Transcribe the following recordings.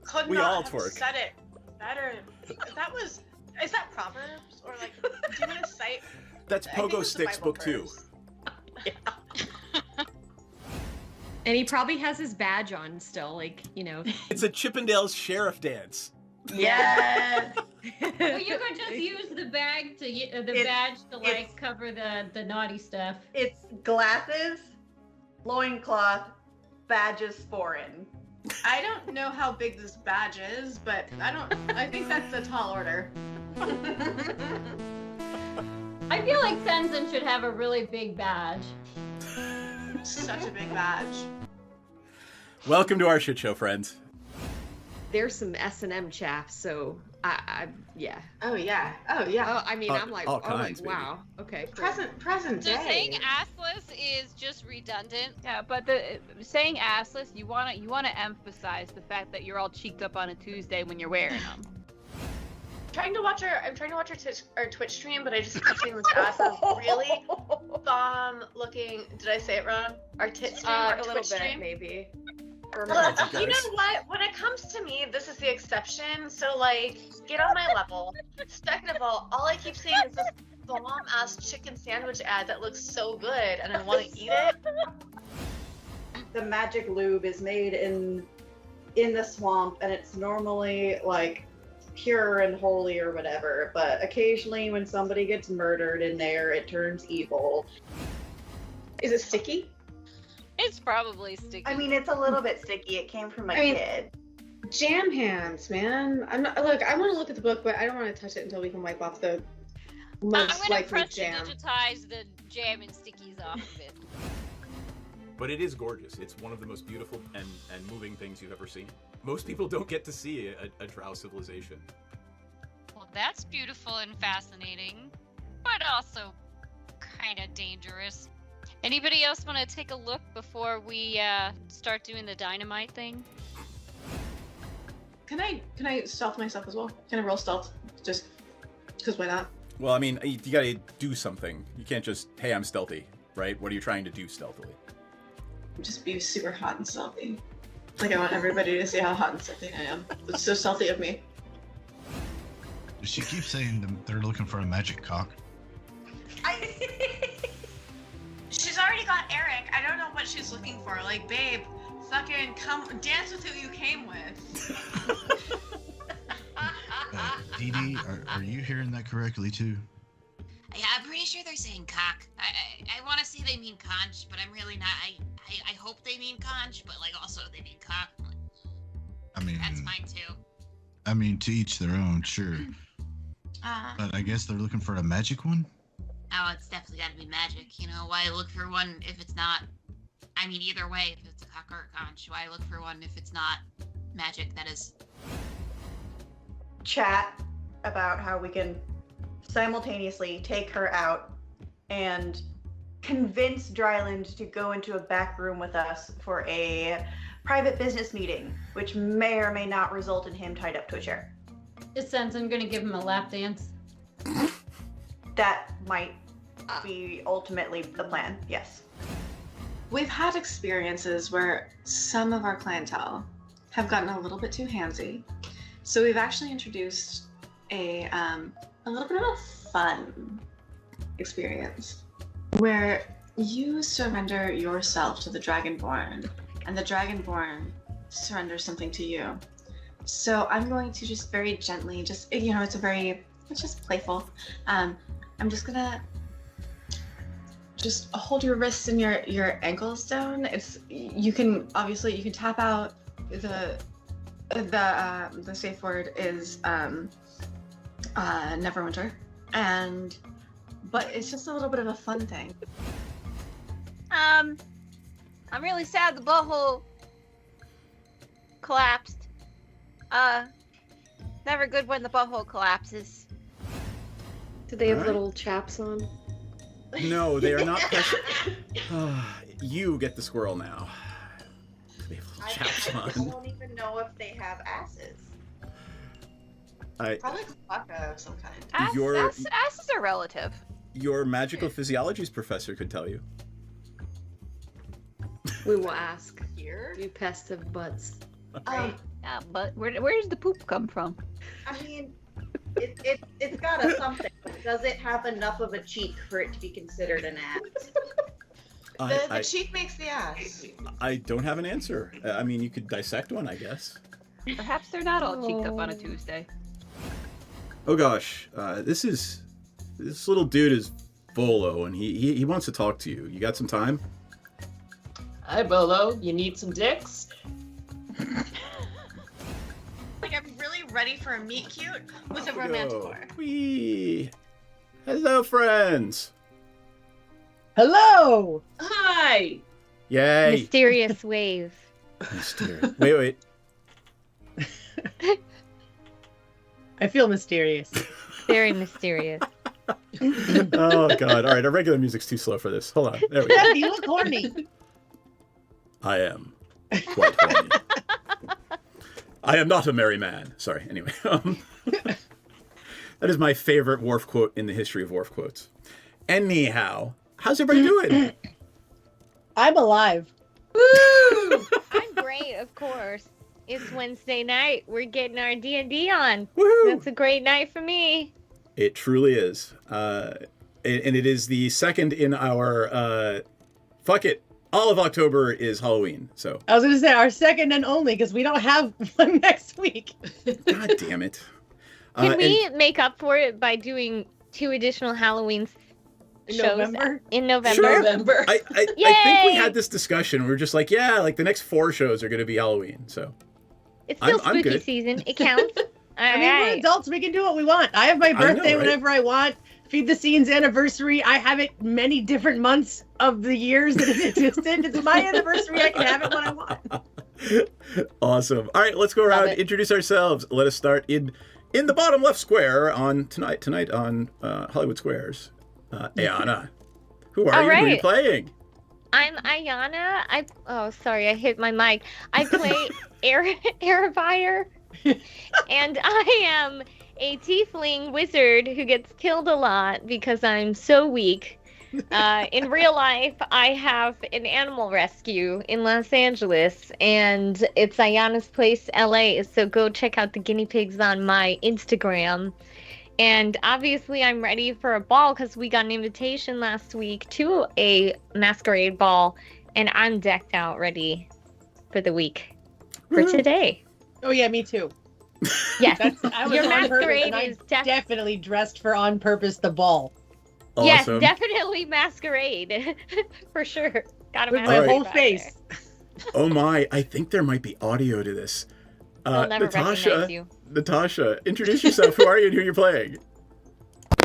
could We not all have twerk. said it better. Is that Proverbs? Or like, do you want to cite? That's I think Pogo it's the Sticks Bible book 2. verse. And he probably has his badge on still, like, you know. It's a Chippendales sheriff dance. Yes. Well, you could just use the badge to like cover the naughty stuff. It's glasses, loincloth, badges foreign. I don't know how big this badge is, but I think that's a tall order. I feel like Tenzin should have a really big badge. Such a big badge. Welcome to our shit show, friends. There's some S&M chaff, so yeah. Oh yeah. Oh yeah. Oh, I mean, I'm like, all kinds, wow. Okay. Cool. Present So day. saying assless is just redundant. Yeah, but saying assless, you wanna emphasize the fact that you're all cheeked up on a Tuesday when you're wearing them. I'm trying to watch our Twitch stream, but I just kept seeing this ass of really bomb looking. Did I say it wrong? Our tit stream, our A little Twitch bit, stream. maybe. Well, you you guys. know what? When it comes to me, this is the exception. So, like, get on my level. Second of all I keep seeing is this bomb-ass chicken sandwich ad that looks so good, and I want to eat it. The magic lube is made in the swamp, and it's normally like pure and holy or whatever, but occasionally when somebody gets murdered in there, it turns evil. Is it sticky? It's probably sticky. I mean, it's a little bit sticky. It came from a I mean- kid. Jam hands, man. I'm not. Look, I want to look at the book, but I don't want to touch it until we can wipe off the I'm most gonna likely press to jam. digitize the jam and stickies off of it. But it is gorgeous. It's one of the most beautiful and moving things you've ever seen. Most people don't get to see a drow civilization. Well, that's beautiful and fascinating, but also kind of dangerous. Anybody else want to take a look before we start doing the dynamite thing? Can I stealth myself as well? Can I roll stealth? Just because why not? Well, I mean, you gotta do something. You can't just, hey, I'm stealthy, right? What are you trying to do stealthily? Just be super hot and stealthy. Like I want everybody to see how hot and stealthy I am. It's so stealthy of me. She keeps saying they're looking for a magic cock. She's already got Eric. I don't know what she's looking for. Like, babe, fucking come dance with who you came with. Dee Dee, are you hearing that correctly too? Yeah, I'm pretty sure they're saying cock. I want to say they mean conch, but I'm really not. I hope they mean conch, but like also they mean cock. I mean, That's fine too. I mean, to each their own, sure. But I guess they're looking for a magic one? Oh, it's definitely got to be magic. You know, why look for one if it's not? I mean, either way, if it's a cock or a conch, why look for one if it's not magic? That is. Chat about how we can simultaneously take her out and convince Dryland to go into a back room with us for a private business meeting, which may or may not result in him tied up to a chair. Is Tenzin gonna give him a lap dance? That might be ultimately the plan, yes. We've had experiences where some of our clientele have gotten a little bit too handsy. So we've actually introduced a little bit of a fun experience where you surrender yourself to the Dragonborn and the Dragonborn surrenders something to you. So I'm going to just very gently, it's just playful. I'm just gonna just hold your wrists and your ankles down. You can tap out the safe word is Neverwinter, but it's just a little bit of a fun thing. I'm really sad the butthole collapsed. Never good when the butthole collapses. Do they have Alright. little chaps on? No, they are not precious. You get the squirrel now. They have little chaps I on. don't even know if they have asses. Probably Klaka of some kind. Asses are relative. Your magical physiologies professor could tell you. We will ask. Here? You pest of butts. Yeah, but where does the poop come from? I mean, it's got a something. Does it have enough of a cheek for it to be considered an ass? The cheek makes the ass. I don't have an answer. I mean, you could dissect one, I guess. Perhaps they're not all cheeked up on a Tuesday. Oh gosh, this little dude is Volo, and he wants to talk to you. You got some time? Hi, Bolo. You need some dicks? Like, I'm really ready for a meet cute with a romanticore. Wee. Hello, friends. Hello. Hi. Yay. Mysterious wave. Mysterious. Wait. I feel mysterious. Very mysterious. Oh god. All right, our regular music's too slow for this. Hold on. There we go. You look horny. I am quite horny. I am not a merry man. Sorry. Anyway, that is my favorite Worf quote in the history of Worf quotes. Anyhow, how's everybody doing? I'm alive. Woo! I'm great, of course. It's Wednesday night. We're getting our D&D on. Woohoo! That's a great night for me. It truly is. And it is the second in our fuck it. All of October is Halloween. So I was going to say our second and only because we don't have one next week. God damn it. Can we make up for it by doing 2 additional Halloween shows in November? Sure. November. I think we had this discussion. We were just like, yeah, like the next 4 shows are going to be Halloween. So it's still I'm spooky good. season. It counts. We're adults. We can do what we want. I have my birthday whenever I want. Feed the Scene's anniversary. I have it many different months of the years that it existed. It's my anniversary. I can have it when I want. Awesome. All right, let's go around, introduce ourselves. Let us start in the bottom left square on tonight on Hollywood Squares. Ayana, who are you? Who are you playing? I'm Ayana. I hit my mic. I play Erebire, and I am a tiefling wizard who gets killed a lot because I'm so weak. In real life, I have an animal rescue in Los Angeles, and it's Ayana's Place, LA, so go check out the guinea pigs on my Instagram. And obviously, I'm ready for a ball because we got an invitation last week to a masquerade ball, and I'm decked out ready for the week for today. Oh, yeah, me too. Yes, your masquerade is definitely dressed for on purpose the ball. Awesome. Yes, definitely masquerade for sure. Got with my whole face. Oh my! I think there might be audio to this. They'll never recognize you. Natasha, introduce yourself. Who are you and who you're playing?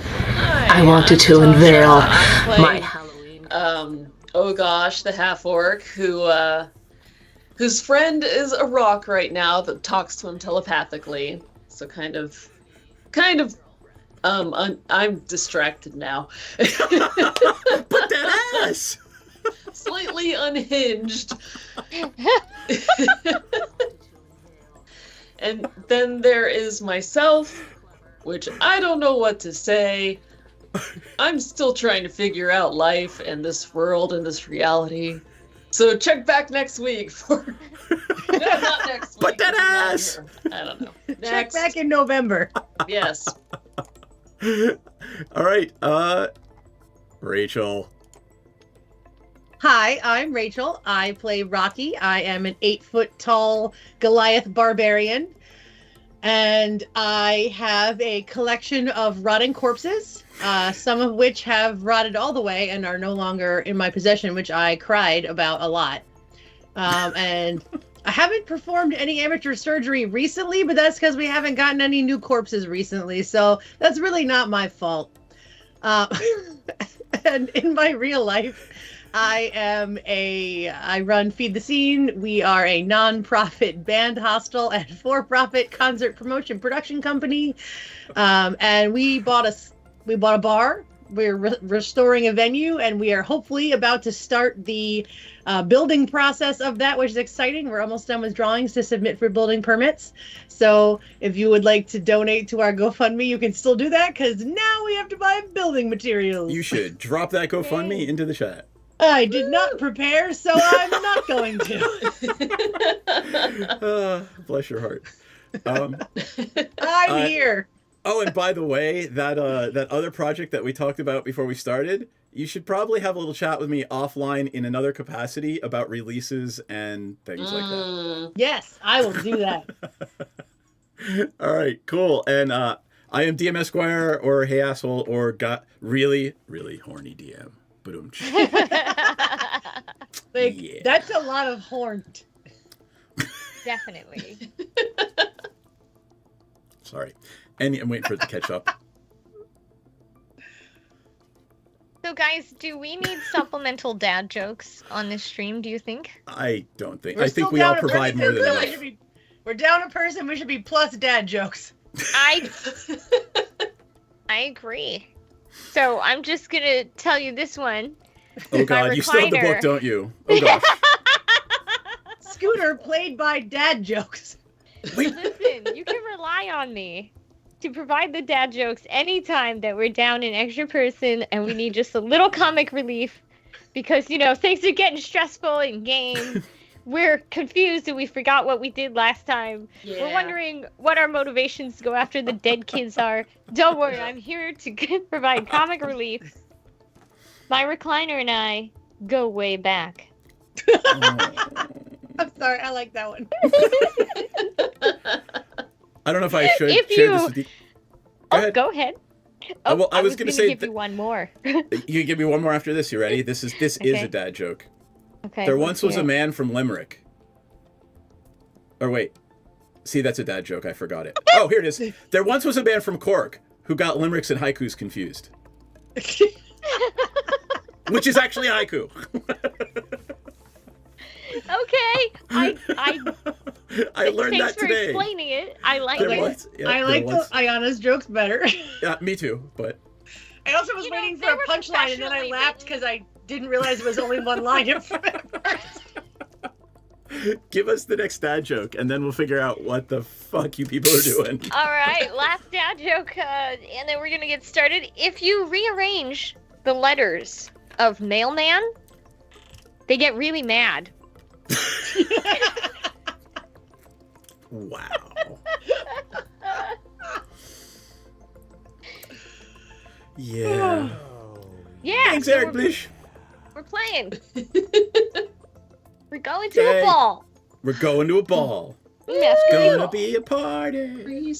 I wanted to unveil my Halloween. Oh gosh, the half orc whose friend is a rock right now that talks to him telepathically. So I'm distracted now. Put that ass! Slightly unhinged. And then there is myself, which I don't know what to say. I'm still trying to figure out life and this world and this reality. So check back next week for... No, not next week. Put that ass! I don't know. Check back in November. Yes. All right. Rachel. Hi, I'm Rachel. I play Rocky. I am an 8-foot-tall Goliath barbarian. And I have a collection of rotting corpses, some of which have rotted all the way and are no longer in my possession, which I cried about a lot. And I haven't performed any amateur surgery recently, but that's because we haven't gotten any new corpses recently. So that's really not my fault. And in my real life, I run Feed the Scene. We are a non-profit band hostel and for-profit concert promotion production company. And we bought a bar. We're restoring a venue, and we are hopefully about to start the building process of that, which is exciting. We're almost done with drawings to submit for building permits. So if you would like to donate to our GoFundMe, you can still do that, because now we have to buy building materials. You should drop that GoFundMe into the chat. I did not prepare, so I'm not going to. Bless your heart. I'm here. Oh, and by the way, that other project that we talked about before we started, you should probably have a little chat with me offline in another capacity about releases and things like that. Yes, I will do that. All right, cool. And I am DM Esquire, or Hey Asshole, or got really, really horny DM. That's a lot of horned. Definitely. Sorry. And I'm waiting for it to catch up. So, guys, do we need supplemental dad jokes on this stream, do you think? I don't think. I think we all provide more than enough. We're down a person. We should be plus dad jokes. I agree. So, I'm just going to tell you this one. Oh, God. You still have the book, don't you? Oh, gosh. Scooter played by dad jokes. Listen, you can rely on me to provide the dad jokes anytime that we're down an extra person and we need just a little comic relief because, you know, things are getting stressful in game. We're confused and we forgot what we did last time. Yeah. We're wondering what our motivations to go after the dead kids are. Don't worry, I'm here to provide comic relief. My recliner and I go way back. I'm sorry, I like that one. I don't know if I should share this with you. Go ahead. Oh, well, I was going to say... give you one more. You can give me one more after this. You ready? This is a dad joke. Okay. There once was a man from Limerick. Or wait. See, that's a dad joke. I forgot it. Oh, here it is. There once was a man from Cork who got limericks and haikus confused. Which is actually a haiku. Okay, I learned that today. Thanks for explaining it. I like it. I like Ayana's jokes better. Yeah, me too. But I also was waiting for a punchline, and then I laughed because I didn't realize it was only one line at first. Give us the next dad joke, and then we'll figure out what the fuck you people are doing. All right, last dad joke, and then we're gonna get started. If you rearrange the letters of mailman, they get really mad. Wow. Yeah. Yeah. Thanks, Eric Blish. We're playing. We're going to a ball. We're going to a ball. Yes, gonna be a party.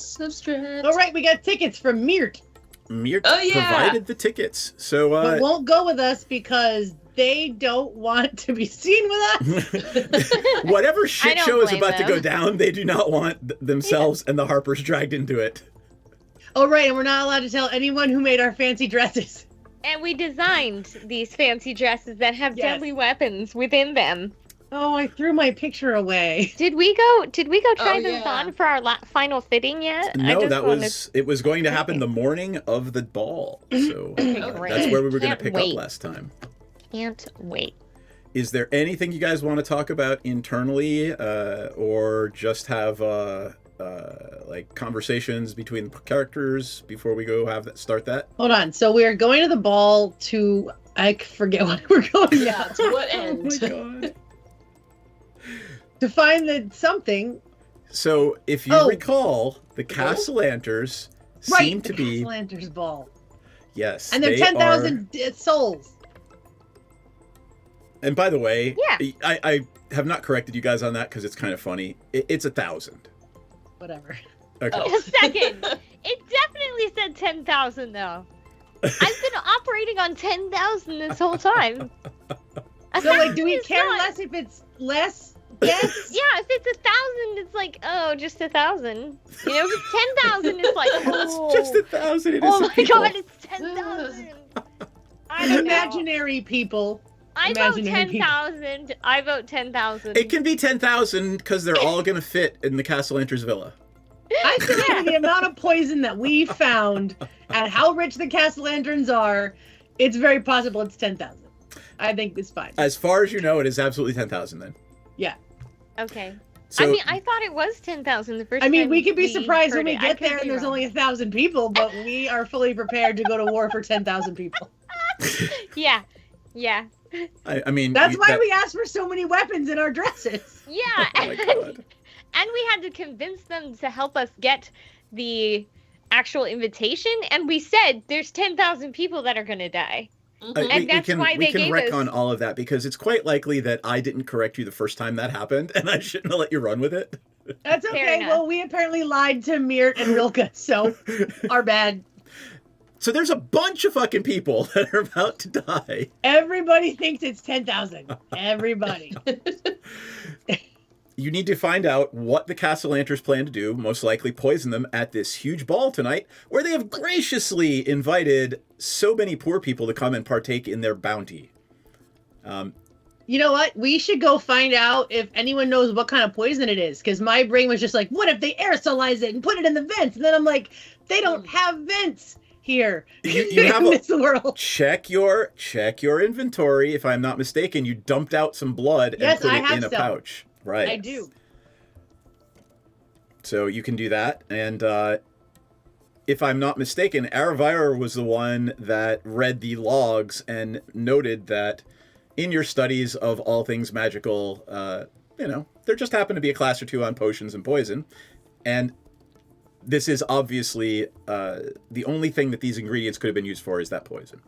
All right, we got tickets from Mirt. Mirt provided the tickets, so but won't go with us because they don't want to be seen with us. Whatever shit show is about to go down, they do not want themselves and the Harpers dragged into it. Oh, right, and we're not allowed to tell anyone who made our fancy dresses. And we designed these fancy dresses that have deadly weapons within them. Oh, I threw my picture away. Did we go try those on for our final fitting yet? No, it was going to happen the morning of the ball. So that's where we were going to pick up last time. Can't wait. Is there anything you guys want to talk about internally, or just have like conversations between the characters before we go start that? Hold on. So we are going to the ball to I forget what we're going. Yeah, to what end? Oh my god. To find something. So if you recall, the Castellanters seem to be Castellanters ball. Yes, and they're 10,000 souls. And by the way, I have not corrected you guys on that because it's kind of funny. It's 1,000. Whatever. Okay. A second. It definitely said 10,000 though. I've been operating on 10,000 this whole time. So like, do we care less if it's less? Yes. Yeah, if it's 1,000, it's like, oh, just 1,000. You know, if it's 10,000, it's like, oh, it's just 1,000. Oh my god, it's 10,000. Imaginary people. I vote 10,000. I vote 10,000. It can be 10,000 because they're all going to fit in the Castellanters villa. I think the amount of poison that we found and how rich the Castellanterns are, it's very possible it's 10,000. I think it's fine. As far as you know, it is absolutely 10,000 then. Yeah. Okay. So, I mean, I thought it was 10,000 the first time. I mean, we could be surprised when we get there and there's wrong. only 1,000 people, but we are fully prepared to go to war for 10,000 people. Yeah. Yeah. I mean, that's why we asked for so many weapons in our dresses. Yeah, Oh my God. and we had to convince them to help us get the actual invitation, and we said there's 10,000 people that are gonna die. And that's why they gave us... We can retcon all of that, because it's quite likely that I didn't correct you the first time that happened, and I shouldn't have let you run with it. That's okay. Well, we apparently lied to Mirt and Rilke, so our bad. So there's a bunch of fucking people that are about to die. Everybody thinks it's 10,000. Everybody. You need to find out what the Castellanters plan to do, most likely poison them at this huge ball tonight, where they have graciously invited so many poor people to come and partake in their bounty. You know what? We should go find out if anyone knows what kind of poison it is, because my brain was just like, what if they aerosolize it and put it in the vents? And then I'm like, they don't have vents here you have in this world. Check your inventory. If I'm not mistaken, you dumped out some blood and put it in a pouch. Right. I do. So you can do that. And if I'm not mistaken, Aravira was the one that read the logs and noted that in your studies of all things magical, there just happened to be a class or two on potions and poison. And this is obviously the only thing that these ingredients could have been used for is that poison.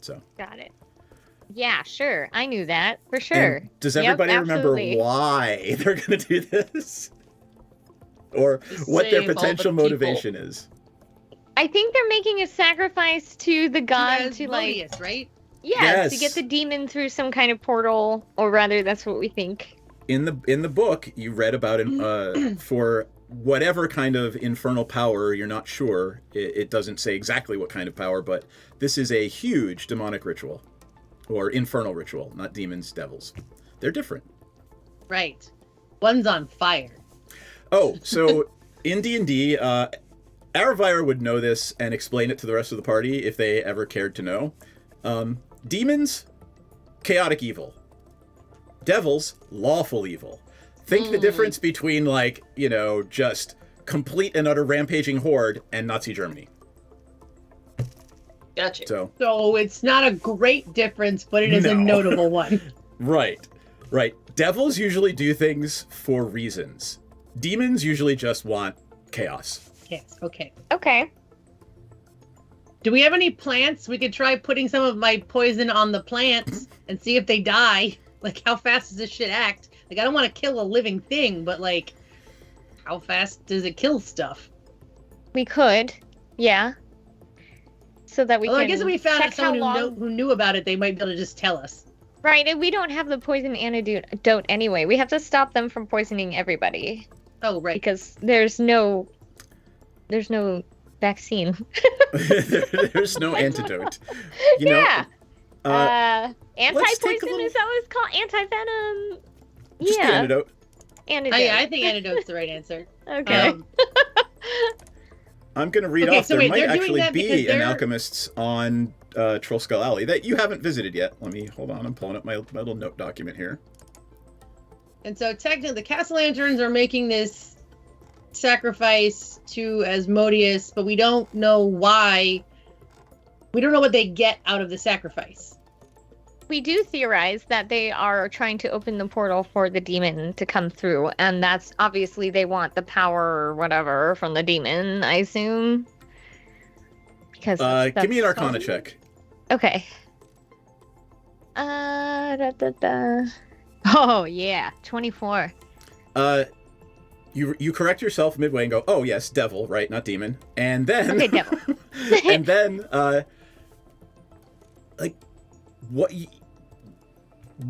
So. Got it. Yeah, sure. I knew that for sure. And does everybody remember why they're going to do this? Or what their potential motivation is? I think they're making a sacrifice to the god to Modius, right? Yeah, yes. To get the demon through some kind of portal, or rather, that's what we think. In the book, you read about it for whatever kind of infernal power. You're not sure. It doesn't say exactly what kind of power, but this is a huge demonic ritual. Or infernal ritual, not demons, devils. They're different. Right. One's on fire. Oh, so in D&D, Aravira would know this and explain it to the rest of the party if they ever cared to know. Demons, chaotic evil. Devils, lawful evil. Think the difference between, just complete and utter rampaging horde and Nazi Germany. Gotcha. So it's not a great difference, but it is a notable one. Right. Devils usually do things for reasons. Demons usually just want chaos. Yes, okay. Okay. Do we have any plants? We could try putting some of my poison on the plants and see if they die. Like, how fast does this shit act? Like, I don't want to kill a living thing, but, how fast does it kill stuff? We could, yeah. So that we can I guess if we found out someone who knew about it, they might be able to just tell us. Right, and we don't have the poison antidote anyway. We have to stop them from poisoning everybody. Oh, right. Because there's no vaccine. There's no antidote. Anti-poison, is that what it's called? Anti-venom. Just the antidote. Antidote. Oh, yeah, I think antidote's the right answer. Okay. I'm going to read off. There might actually be an alchemists on Trollskull Alley that you haven't visited yet. Hold on. I'm pulling up my little note document here. And so technically the Castellanterns are making this sacrifice to Asmodeus, but we don't know why. We don't know what they get out of the sacrifice. We do theorize that they are trying to open the portal for the demon to come through, and that's obviously they want the power or whatever from the demon, I assume. Because give me an Arcana check. Okay. Oh yeah, 24. You correct yourself midway and go, oh yes, devil, right, not demon. And then okay, devil. and then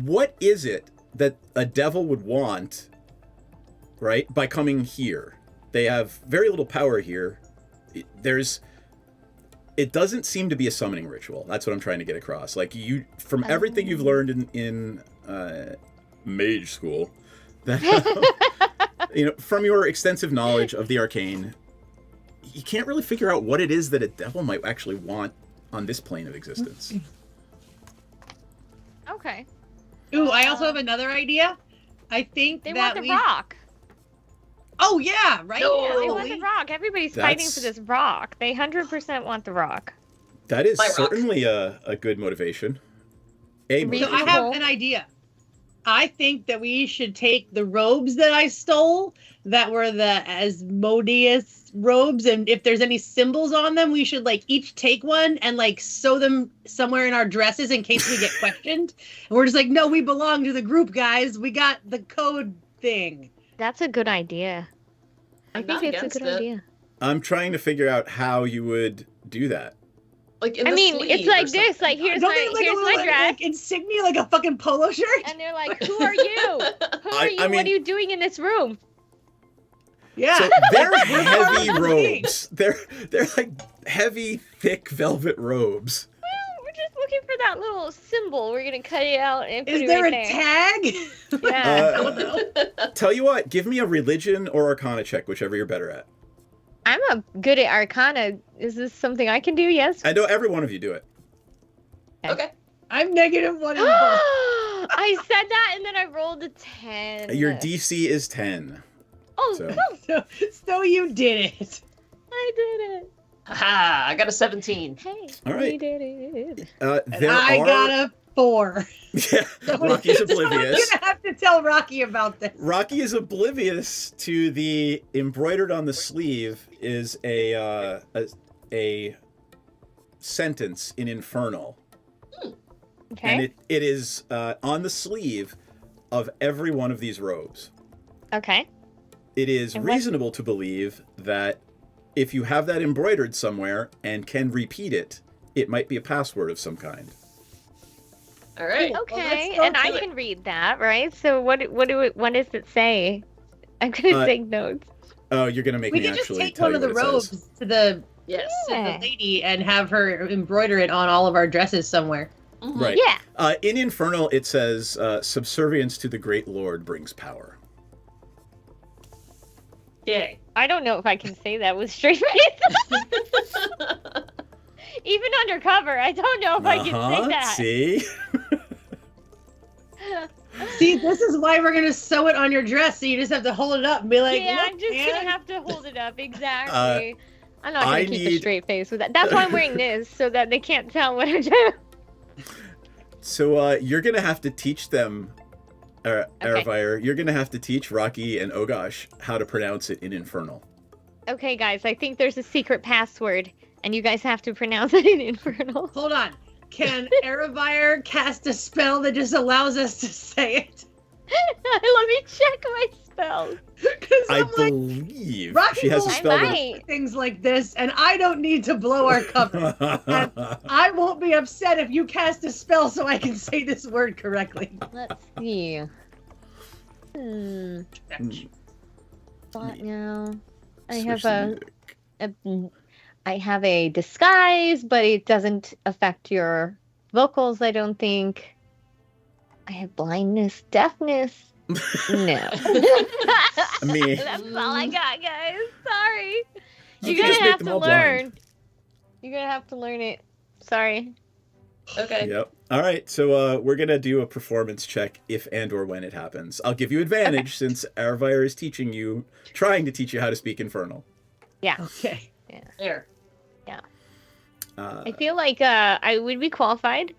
what is it that a devil would want, right, by coming here? They have very little power here. It doesn't seem to be a summoning ritual. That's what I'm trying to get across. From everything you've learned in mage school, that from your extensive knowledge of the arcane, you can't really figure out what it is that a devil might actually want on this plane of existence. Okay. Ooh, I also have another idea. I think they want the rock. Oh yeah, right. No. Yeah, they want the rock. Everybody's fighting for this rock. They 100% want the rock. That is certainly a good motivation. A So motive. I have an idea. I think that we should take the robes that I stole, that were the Asmodeus robes, and if there's any symbols on them, we should like each take one and like sew them somewhere in our dresses in case we get questioned. And we're just like, no, we belong to the group, guys. We got the code thing. That's a good idea. I I'm think not it's a good against it. idea. I'm trying to figure out how you would do that. Like in I the mean, sleeve it's or like something. this. Like here's Don't my they have, like, a here's little, my dress, like, insignia, like a fucking polo shirt? and they're like, "Who are you? Who are you? I mean- What are you doing in this room?" Yeah. So they're We're part heavy of the robes. They're like heavy, thick velvet robes. Well, we're just looking for that little symbol. We're gonna cut it out and put Is it there right a there. tag? Yeah. Tell you what, give me a religion or arcana check, whichever you're better at. I'm good at Arcana. Is this something I can do? Yes. I know every one of you do it. Okay. I'm negative one in both. I said that and then I rolled a 10. Your DC is 10. Oh, so- cool. So you did it. I did it. Haha, I got a 17. Hey, All right. we did it. And There I are... got a 4. Yeah, Rocky's So oblivious. I'm gonna have to tell Rocky about this. Rocky is oblivious to the embroidered on the sleeve is a sentence in Infernal. Okay. And it is on the sleeve of every one of these robes. Okay. It is And what- reasonable to believe that if you have that embroidered somewhere and can repeat it, it might be a password of some kind. All right. Okay, go and I to it. can read that, right? So what does it say? I'm gonna take notes. Oh, you're gonna make We me could just actually take tell one you of the what it robes says. to the Yes. Yeah. lady and have her embroider it on all of our dresses somewhere. Right. Yeah. In Infernal, it says, subservience to the Great Lord brings power. Yay. I don't know if I can say that with straight face. Even undercover, I don't know if I can say that. See? See, this is why we're gonna sew it on your dress, so you just have to hold it up and be like, Yeah, "Look, I'm just man." gonna have to hold it up exactly. I'm not gonna I keep a need- straight face with that. That's why I'm wearing this so that they can't tell what I'm doing. So you're going to have to teach them, Aravire, you're going to have to teach Rocky and Ogosh how to pronounce it in Infernal. Okay, guys, I think there's a secret password, and you guys have to pronounce it in Infernal. Hold on. Can Aravire cast a spell that just allows us to say it? Let me check my spells. Because I I'm like, believe Rocky she has a will spell that... might. things like this, and I don't need to blow our cover. And I won't be upset if you cast a spell so I can say this word correctly. Let's see. What now? I have I have a disguise, but it doesn't affect your vocals, I don't think. I have blindness, deafness. No. Me. That's all I got, guys. Sorry. You You're can just gonna make have them to all learn. blind. You're gonna have to learn it. Sorry. Okay. Yep. All right, so we're going to do a performance check if and or when it happens. I'll give you advantage since Aravire is trying to teach you how to speak Infernal. Yeah. Okay. There. I feel like I would be qualified.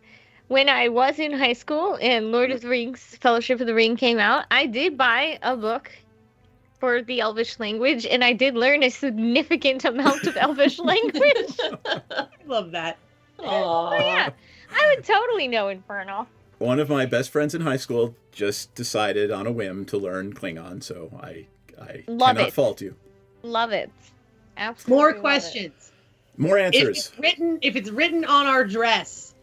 When I was in high school and Lord of the Rings Fellowship of the Ring came out, I did buy a book for the Elvish language, and I did learn a significant amount of Elvish language. I love that. Aww. Yeah, I would totally know Infernal. One of my best friends in high school just decided on a whim to learn Klingon, so I Love cannot it. fault you. Love it. Absolutely. More love it. questions. More If answers. it's written on our dress,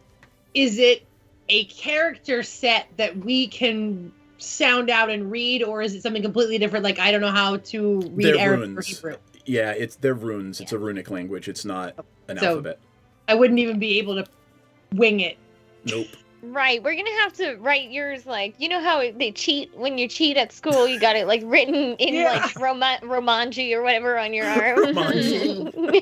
is it a character set that we can sound out and read, or is it something completely different? Like, I don't know how to read They're Arabic or runes. Hebrew. Yeah, they're runes. It's a runic language. It's not an So- alphabet. I wouldn't even be able to wing it. Nope. Right, we're gonna have to write yours like, you know how they cheat when you cheat at school, you got it like written in Yeah. like Romanji or whatever on your arm. Romanji.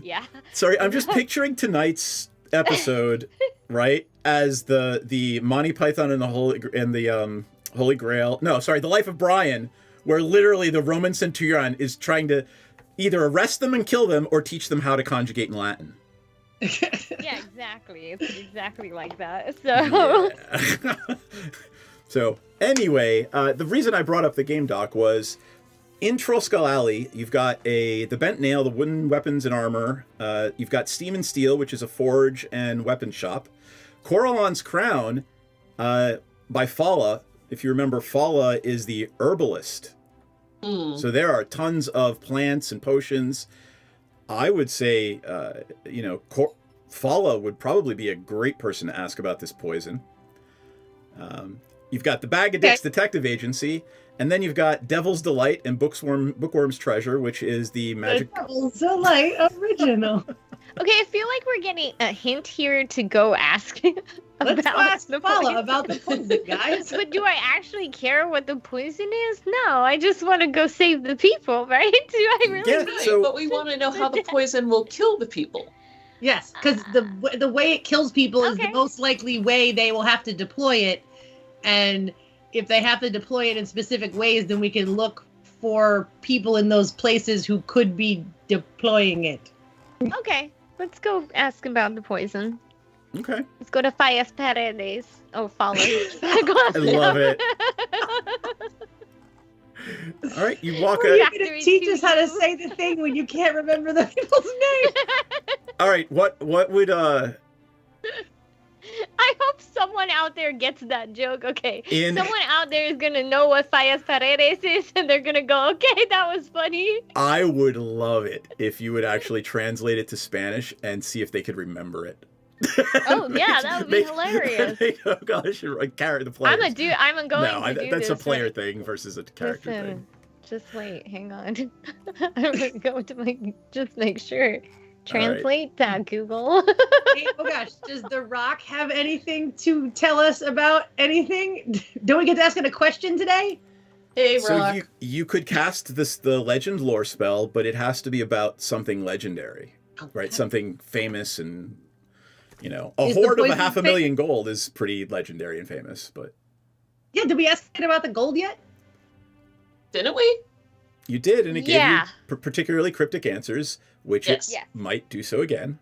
Yeah. Sorry, I'm just picturing tonight's episode, right, as the Monty Python and the Holy Grail. No, sorry, the Life of Brian, where literally the Roman centurion is trying to either arrest them and kill them or teach them how to conjugate in Latin. Yeah, exactly. It's exactly like that. So. Yeah. So anyway, the reason I brought up the game doc was in Trollskull Alley, you've got the Bent Nail, the wooden weapons and armor. You've got Steam and Steel, which is a forge and weapon shop. Coralon's Crown, by Fala. If you remember, Fala is the herbalist. So there are tons of plants and potions. I would say, Fala would probably be a great person to ask about this poison. You've got the Bag of Dicks Detective Agency, and then you've got Devil's Delight and Bookworm's Treasure, which is the magic. Devil's Delight original. Okay, I feel like we're getting a hint here to go ask Let's go ask the Paula poison. about the poison, guys. But do I actually care what the poison is? No, I just want to go save the people, right? Do I really Yeah, need so- But we want to know how the poison will kill the people. Yes, because the way it kills people is the Okay. most likely way they will have to deploy it. And if they have to deploy it in specific ways, then we can look for people in those places who could be deploying it. Okay, let's go ask about the poison. Okay. Let's go to Fallas Paredes. Oh, follow. I love it. All right, you walk You're out. going to teach us how to say the thing when you can't remember the people's name. All right, what would I hope someone out there gets that joke. Okay, In- someone out there is gonna know what Fallas Paredes is, and they're gonna go, "Okay, that was funny." I would love it if you would actually translate it to Spanish and see if they could remember it. Oh yeah, that would be hilarious. Oh gosh, you're right. Carry the player. I'm going No, to do that's this. a player thing versus a character Listen, thing. just wait, hang on. I'm gonna go to just make sure. Translate that, Google. Hey, oh gosh, does The Rock have anything to tell us about anything? Don't we get to ask it a question today? Hey, So Rock. you could cast the legend lore spell, but it has to be about something legendary, right? Something famous and a Is the hoard of poison 500,000 gold is pretty legendary and famous, but Yeah, did we ask it about the gold yet? Didn't we? you did, and it gave Yeah. you particularly cryptic answers, which Yes. it Yes. might do so again.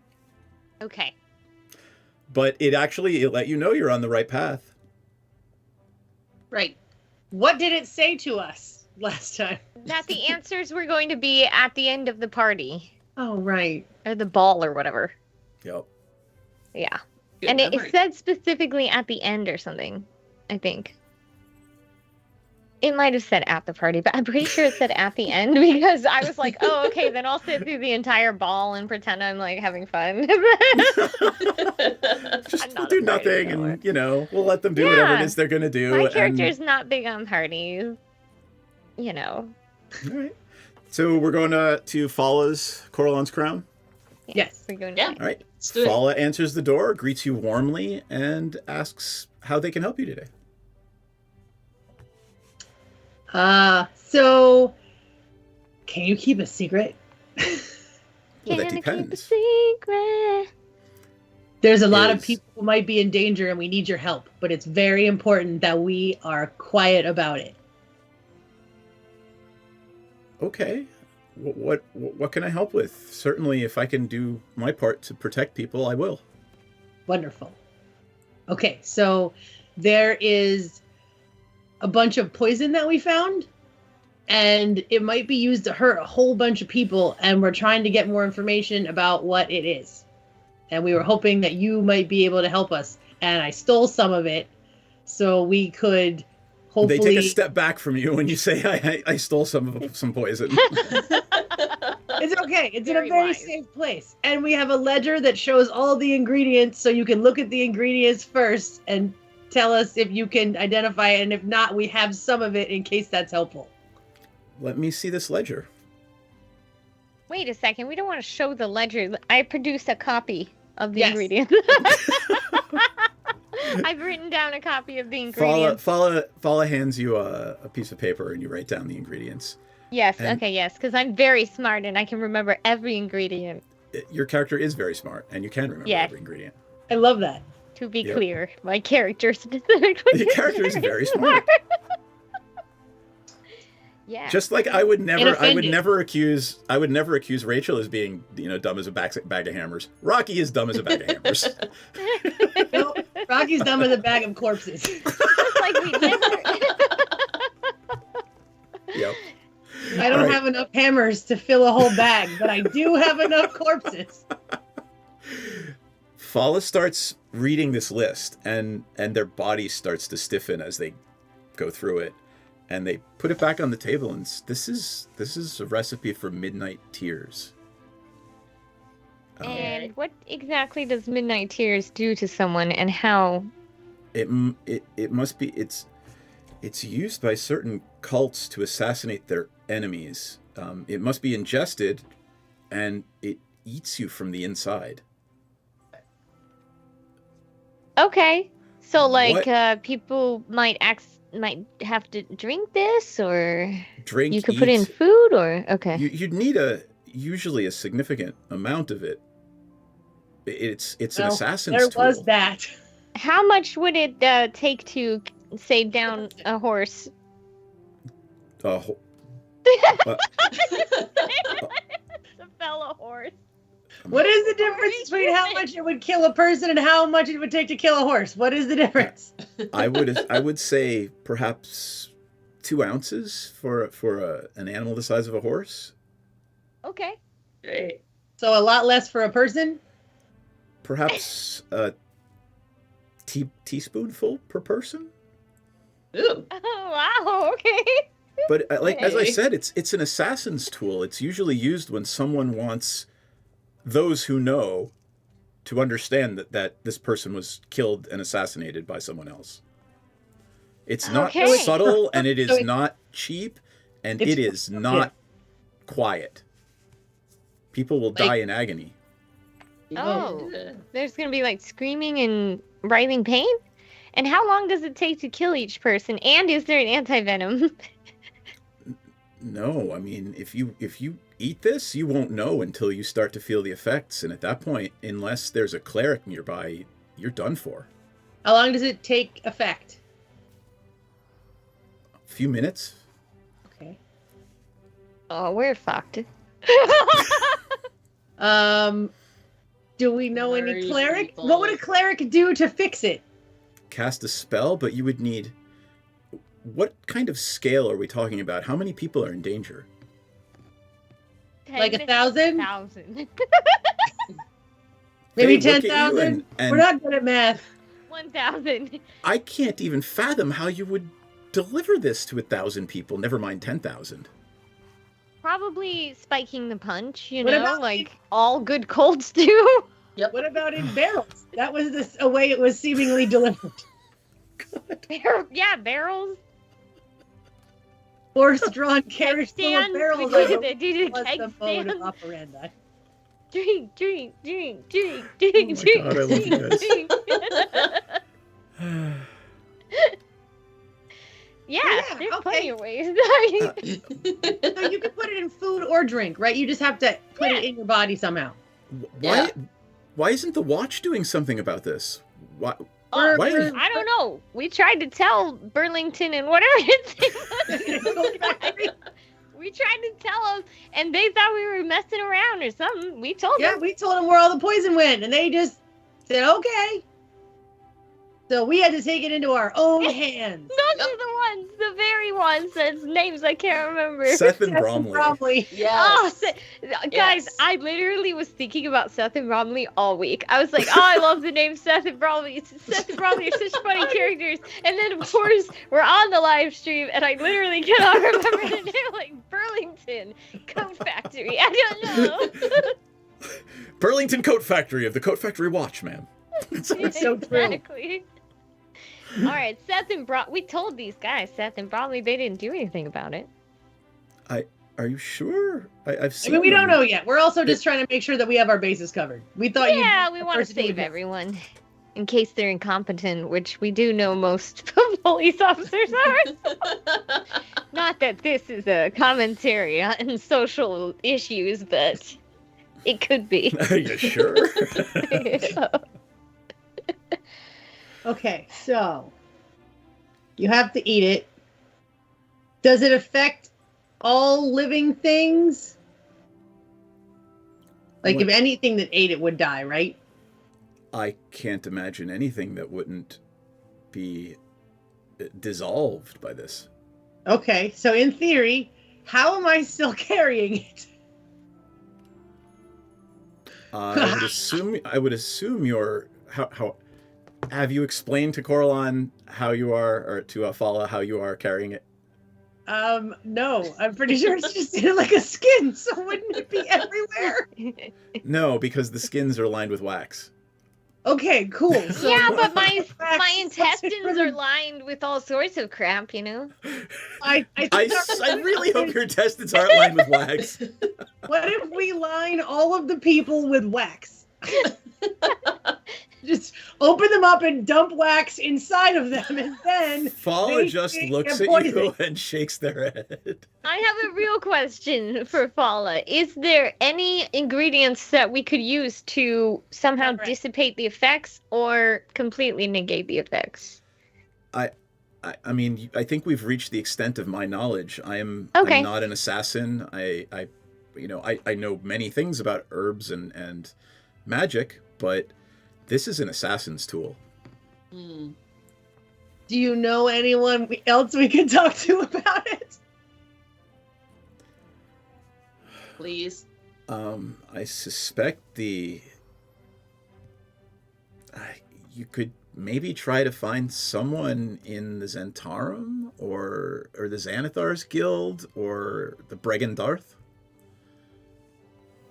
Okay. But it let you know you're on the right path. Right. What did it say to us last time? That the answers were going to be at the end of the party. Oh, right. Or the ball or whatever. Yep. Yeah. Good And it memory. said specifically at the end or something, I think. It might have said at the party, but I'm pretty sure it said at the end because I was like, oh, okay, then I'll sit through the entire ball and pretend I'm like having fun. Just I'm we'll not do a party nothing, goer. and we'll let them do whatever it Yeah. is they're gonna do. My and- character's not big on parties. All right. So we're going to Fala's Coralon's Crown. Yes. We're going Yeah. to All right. Let's do it. Fala answers the door, greets you warmly, and asks how they can help you today. So can you keep a secret? Well, that Can I keep a depends. secret? There's a lot of Is- people who might be in danger and we need your help, but it's very important that we are quiet about it. Okay. What can I help with? Certainly, if I can do my part to protect people, I will. Wonderful. Okay, so there is a bunch of poison that we found, and it might be used to hurt a whole bunch of people, and we're trying to get more information about what it is. And we were hoping that you might be able to help us. And I stole some of it so we could hopefully... They take a step back from you when you say, I stole some poison. It's okay. It's in a Very very wise. safe place. And we have a ledger that shows all the ingredients, so you can look at the ingredients first and tell us if you can identify it. And if not, we have some of it in case that's helpful. Let me see this ledger. Wait a second. We don't want to show the ledger. I produced a copy of the Yes. ingredients. I've written down a copy of the ingredients. Fala hands you a piece of paper and you write down the ingredients. Yes, And- okay, yes, because I'm very smart and I can remember every ingredient. Your character is very smart, and you can remember Yes. every ingredient. I love that. To be Yep. clear, my character specifically. Your character is very smart. Yeah. Just like I would never Inoffended. accuse Rachel as being, dumb as a bag of hammers. Rocky is dumb as a bag of hammers. No, Rocky's dumb as a bag of corpses. Just like we never. Yep. I don't All right. have enough hammers to fill a whole bag, but I do have enough corpses. Fala starts reading this list, and their body starts to stiffen as they go through it, and they put it back on the table. And this is a recipe for midnight tears. And what exactly does Midnight Tears do to someone, and how? It must be it's used by certain cults to assassinate their enemies. It must be ingested, and it eats you from the inside. Okay, so like What? people might have to drink this, or Drink. you could put it in eat. food, or okay. You'd need usually a significant amount of it. It's an Well, assassin's there tool. was that. How much would it take to save down a horse? What? It's a fellow horse. What is the difference between how much it would kill a person and how much it would take to kill a horse? What is the difference? I would say perhaps 2 ounces for an animal the size of a horse. Okay. Great. So a lot less for a person? Perhaps a teaspoonful per person. Ooh. Oh, wow. Okay. But as I Okay. said, it's an assassin's tool. It's usually used when someone wants those who know to understand that this person was killed and assassinated by someone else. It's not Okay. subtle, and it So is it's- not cheap, and it's it is not quiet. People will die in agony. Oh, there's gonna be like screaming and writhing pain. And how long does it take to kill each person? And is there an anti-venom? No, I mean, if you eat this, you won't know until you start to feel the effects, and at that point, unless there's a cleric nearby, you're done for. How long does it take effect? A few minutes. Okay. Oh, we're fucked. Do we know any Worry cleric? people. What would a cleric do to fix it? Cast a spell, but you would need... What kind of scale are we talking about? How many people are in danger? Like 1,000? 1,000. Maybe They look at you 10,000? and We're not good at math. 1,000. I can't even fathom how you would deliver this to 1,000 people, never mind 10,000. Probably spiking the punch, What about like all good cults do. What about in barrels? That was a way it was seemingly delivered. Yeah, barrels. Horse-drawn carriage full of Stands. barrels. We I did hope the was keg the modus stands. operandi. Drink, drink, drink, drink, Oh drink, my drink, God, I love you drink, guys. drink. Yeah, Yeah, there's okay. plenty of ways. So you can put it in food or drink, right? You just have to put it in your body somehow. Why isn't the watch doing something about this? Why? Oh, Why- I don't know. We tried to tell Burlington and whatever its name was. We tried to tell them, and they thought we were messing around or something. We told Yeah, them. we told them where all the poison went, and they just said, okay. So we had to take it into our own hands. Those are the ones, the very ones that's names I can't remember. Seth and Yes, Bromley. Probably. Yes. Oh, guys, Yes. I literally was thinking about Seth and Bromley all week. I was like, oh, I love the name Seth and Bromley. Seth and Bromley are such funny characters. And then, of course, we're on the live stream, and I literally cannot remember the name, like Burlington Coat Factory. I don't know. Burlington Coat Factory of the Coat Factory Watch, ma'am. It's so true. Exactly. All right, Seth and Bromley. We told these guys, Seth and Bromley, they didn't do anything about it. Are you sure? I've I seen mean, we don't them. know yet. We're also just trying to make sure that we have our bases covered. We thought Yeah, we a want to person who save would- everyone in case they're incompetent, which we do know most police officers are. Not that this is a commentary on social issues, but it could be. Are you sure? Okay, so you have to eat it. Does it affect all living things? Like, What- if anything that ate it would die, right? I can't imagine anything that wouldn't be dissolved by this. Okay, so in theory, how am I still carrying it? I would assume you're how have you explained to Coralon how you are, or to Fala how you are carrying it? No, I'm pretty sure it's just in like a skin, so wouldn't it be everywhere? No, because the skins are lined with wax. Okay, cool. So Yeah, but my wax intestines are lined with all sorts of crap, you know? I really hope your intestines aren't lined with wax. What if we line all of the people with wax? Just open them up and dump wax inside of them, and then Fala just looks at you and shakes their head. I have a real question for Fala. Is there any ingredients that we could use to somehow dissipate the effects or completely negate the effects? I mean, I think we've reached the extent of my knowledge. I'm not an assassin. I know many things about herbs and magic, but this is an assassin's tool. Do you know anyone else we could talk to about it? Please. I suspect you could maybe try to find someone in the Zentarum or the Xanathar's Guild or the Bregendarth.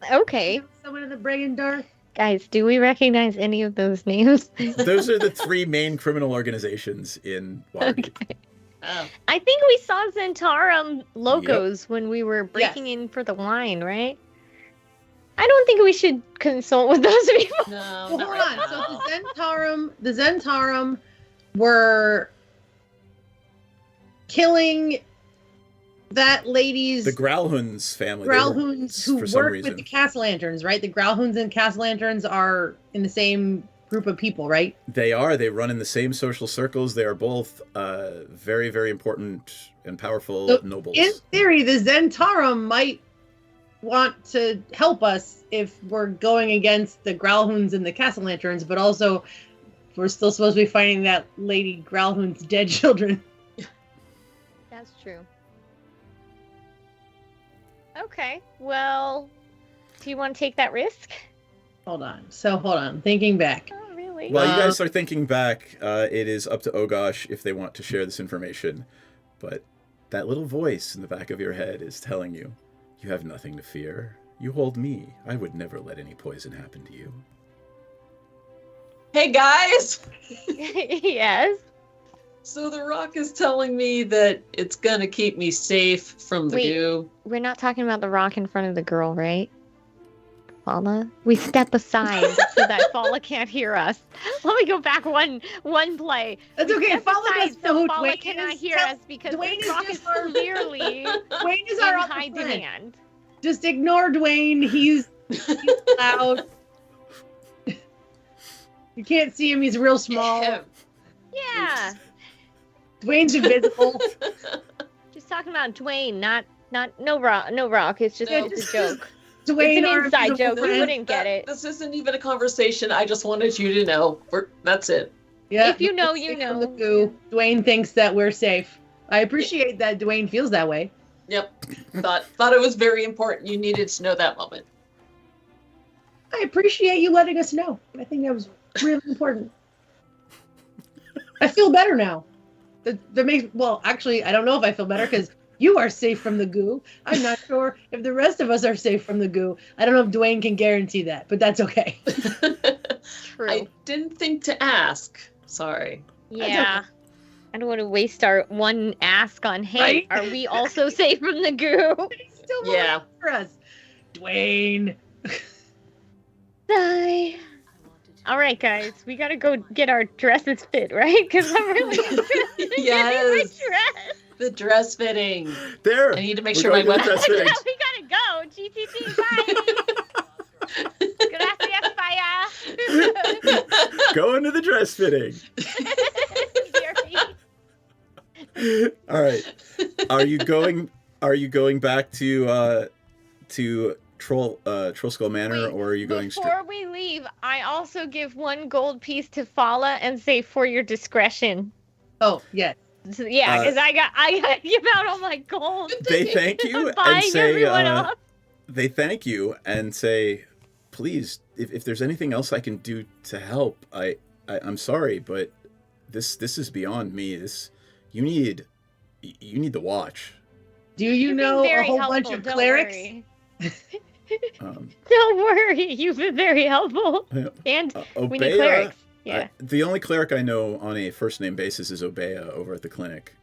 Okay. Someone in the Bregendarth? Guys, do we recognize any of those names? Those are the three main criminal organizations in Waterdeep. Okay. Oh. I think we saw Zentarum logos when we were breaking in for the wine, right? I don't think we should consult with those people. No, well, hold on. So the Zentarum were killing that lady's the Growlhounds family. Growlhounds who work with the Cast Lanterns, right? The Growlhounds and Cast Lanterns are in the same group of people, right? They are. They run in the same social circles. They are both very, very important and powerful nobles. In theory, the Zentarum might want to help us if we're going against the Growlhounds and the Cast Lanterns, but also we're still supposed to be finding that Lady Growlhound's dead children. That's true. Okay, well, do you want to take that risk? Hold on. Thinking back. Oh, really? While you guys are thinking back, it is up to Ogosh if they want to share this information. But that little voice in the back of your head is telling you, you have nothing to fear. You hold me. I would never let any poison happen to you. Hey, guys! Yes? So the rock is telling me that it's gonna keep me safe from the goo. We're not talking about the rock in front of the girl, right? Fala? We step aside so that Fala can't hear us. Let me go back one play. That's okay. Fala doesn't know who Fala Dwayne cannot is. hear us because Dwayne this rock is clearly Dwayne is in our high upper friend. demand. Just ignore Dwayne. He's loud. You can't see him. He's real small. Yeah. Dwayne's invisible. Just talking about Dwayne, not no rock. It's just a joke. Dwayne, it's our an inside invisible joke. We friend. wouldn't get it. This isn't even a conversation. I just wanted you to know. That's it. Yeah. If you know, you know. From the goo. Dwayne thinks that we're safe. I appreciate that Dwayne feels that way. Yep. Thought it was very important. You needed to know that moment. I appreciate you letting us know. I think that was really important. I feel better now. That makes, well, actually, I don't know if I feel better because you are safe from the goo. I'm not sure if the rest of us are safe from the goo. I don't know if Dwayne can guarantee that, but that's okay. True. I didn't think to ask. Sorry. Yeah. Okay. I don't want to waste our one ask on, hey, Right? Are we also safe from the goo? Still Yeah. for us. Dwayne. Sigh. All right, guys, we gotta go get our dresses fit, right? Because I'm really interested in getting my Yes. dress. The dress fitting. There. I need to make We're sure my going to the weapons dress fitting. We gotta go. GTT, bye. Gracias, fire. Go into the dress fitting. All right. Are Are you going back to Troll Skull Manor, Wait, or are you going before we leave, I also give 1 gold piece to Fala and say for your discretion. Oh, yes. So, yeah, because I got to give out all my gold. They thank you and buying say, everyone off. they thank you and say, please, if there's anything else I can do to help, I'm sorry, but this is beyond me. You need the watch. Do you know a whole bunch of clerics? Don't worry, you've been very helpful. And we need clerics. Yeah. The only cleric I know on a first name basis is Obeah over at the clinic.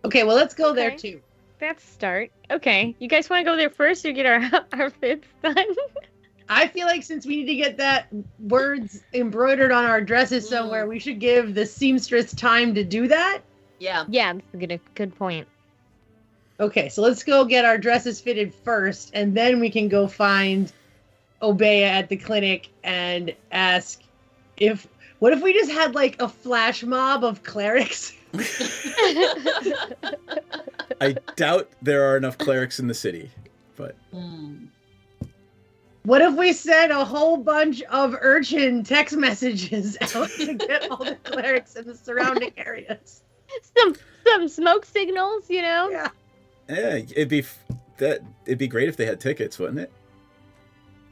Okay, well, let's go there too. That's a start. Okay, you guys want to go there first or get our fits done? I feel like since we need to get that words embroidered on our dresses somewhere, we should give the seamstress time to do that. Yeah. Yeah, that's a good point. Okay, so let's go get our dresses fitted first, and then we can go find Obeah at the clinic and ask what if we just had like a flash mob of clerics? I doubt there are enough clerics in the city, but... What if we sent a whole bunch of urchin text messages out to get all the clerics in the surrounding areas? Some smoke signals, you know? Yeah. Yeah, it'd be great if they had tickets, wouldn't it?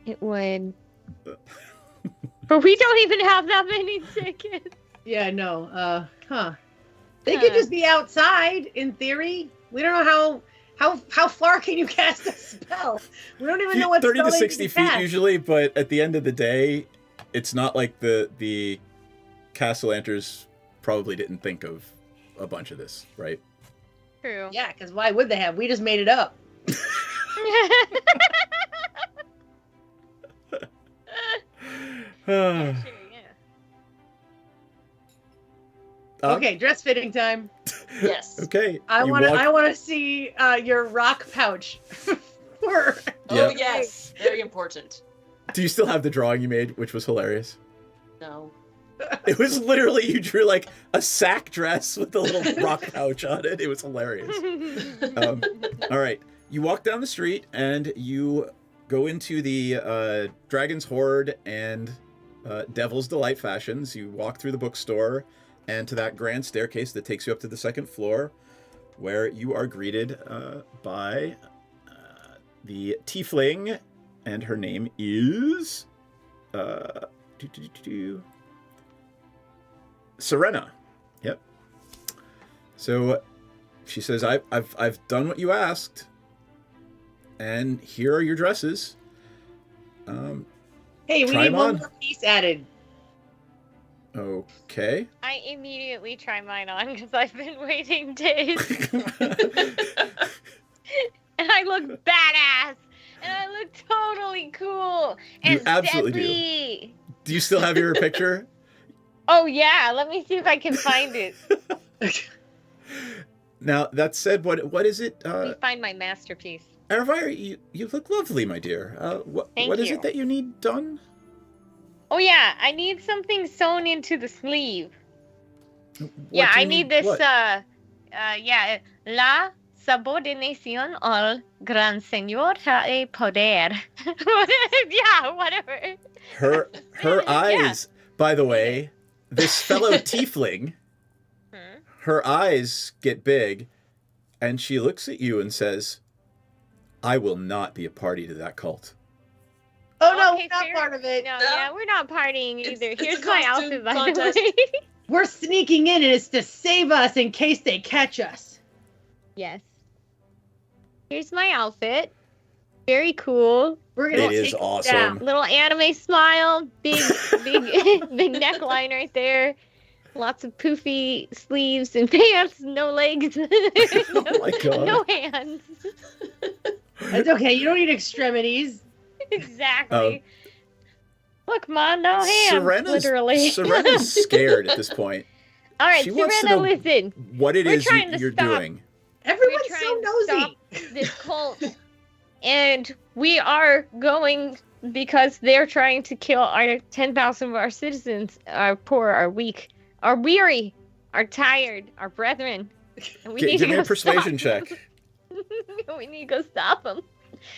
It would. But we don't even have that many tickets. Yeah, no. They could just be outside, in theory. We don't know how far can you cast a spell? We don't even know what 30 to spell 60 they can feet cast. usually, but at the end of the day, it's not like the Castellanters probably didn't think of a bunch of this, right? True. Yeah, because why would they have? We just made it up. Okay, dress fitting time. Yes. Okay. I want to see your rock pouch. Oh yes, very important. Do you still have the drawing you made, which was hilarious? No. It was literally, you drew like a sack dress with a little rock pouch on it. It was hilarious. All right. You walk down the street and you go into the Dragon's Hoard and Devil's Delight Fashions. You walk through the bookstore and to that grand staircase that takes you up to the second floor, where you are greeted by the tiefling, and her name is Serena. Yep. So she says, I've done what you asked, and here are your dresses. Hey, we need one more piece added. Okay. I immediately try mine on because I've been waiting days. And I look badass. And I look totally cool. And You absolutely deadly. Do you still have your picture? Oh yeah, let me see if I can find it. Now, that said, what is it? Let me find my masterpiece. Aravire, you look lovely, my dear. Thank what is you. it that you need done? Oh yeah, I need something sewn into the sleeve. What do I you need this, what? La subordinación al gran señor de poder. Yeah, whatever. Her eyes, by the way, this fellow tiefling, her eyes get big, and she looks at you and says, I will not be a party to that cult. Oh no, Okay, we're not fair. part of it. No, yeah, we're not partying either. it's Here's a my costume outfit, by contest. the way. We're sneaking in, and it's to save us in case they catch us. Yes. Here's my outfit. Very cool. We're gonna It is take awesome. down. Little anime smile. Big big neckline right there. Lots of poofy sleeves and pants. No legs. Oh my god. No hands. It's okay. You don't need extremities. Exactly. Look, man, no hands. Literally. Serena's scared at this point. All right, She wants to Serena, know listen. What it We're is trying to you're stop. doing. Everyone's We're so trying to nosy. stop this cult, and we are going because they're trying to kill our 10,000 of our citizens. Our poor, our weak, our weary, our tired, our brethren. And we need Give to me go a persuasion stop them. check. We need to go stop him.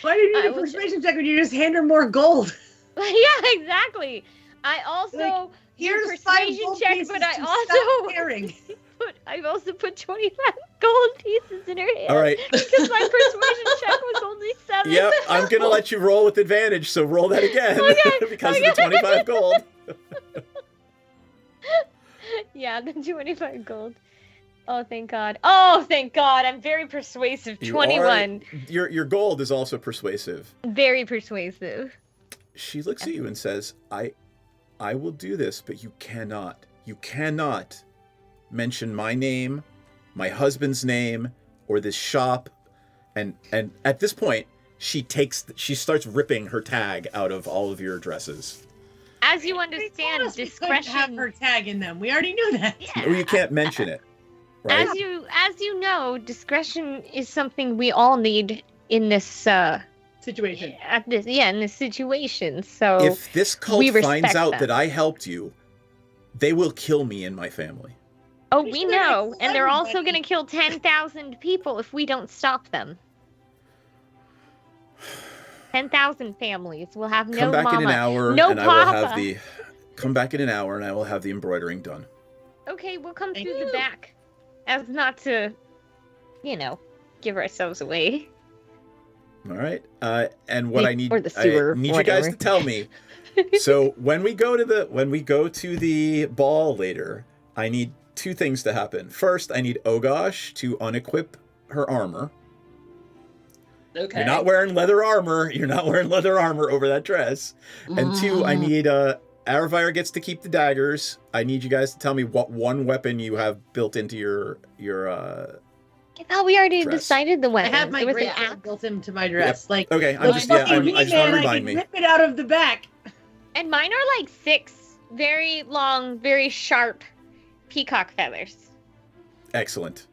Why do you need a persuasion check when you just hand her more gold? Yeah, exactly. I also Like, here's persuasion 5 gold check, pieces but I to also stop caring. I've also put 25 gold pieces in her hand. All right. Because my persuasion check was only 7. Yep, I'm gonna let you roll with advantage, so roll that again because of the 25 gold. Yeah, the 25 gold. Oh, thank God. Oh, thank God. I'm very persuasive. 21. Your gold is also persuasive. Very persuasive. She looks at you and says, I will do this, but you cannot mention my name, my husband's name, or this shop. And at this point, she starts ripping her tag out of all of your dresses. As you understand, discretion. Have her tag in them. We already knew that. Yeah. Well, you can't mention it. Right? As you know, discretion is something we all need in this situation. In this situation. So if this cult finds out them. that I helped you, they will kill me and my family. Oh, we know, and they're also going to kill 10,000 people if we don't stop them. 10,000 families will have no mama, Come back in an hour, no and papa. I will have the. Come back in an hour, and I will have the embroidering done. Okay, we'll come through the back, as not to, give ourselves away. All right. And what I need, or the sewer, I need you guys to tell me. So when we go to the ball later, I need 2 things to happen. First, I need Ogosh to unequip her armor. Okay. You're not wearing leather armor. You're not wearing leather armor over that dress. And 2, I need Aravire gets to keep the daggers. I need you guys to tell me what one weapon you have built into your I thought we already dress. decided the weapon. I have my It was great an sword axe. built into my dress. Yep. Like, Okay, I like just fucking want to He-Man, remind I me. can rip it out of the back. And mine are like 6 very long, very sharp peacock feathers. Excellent.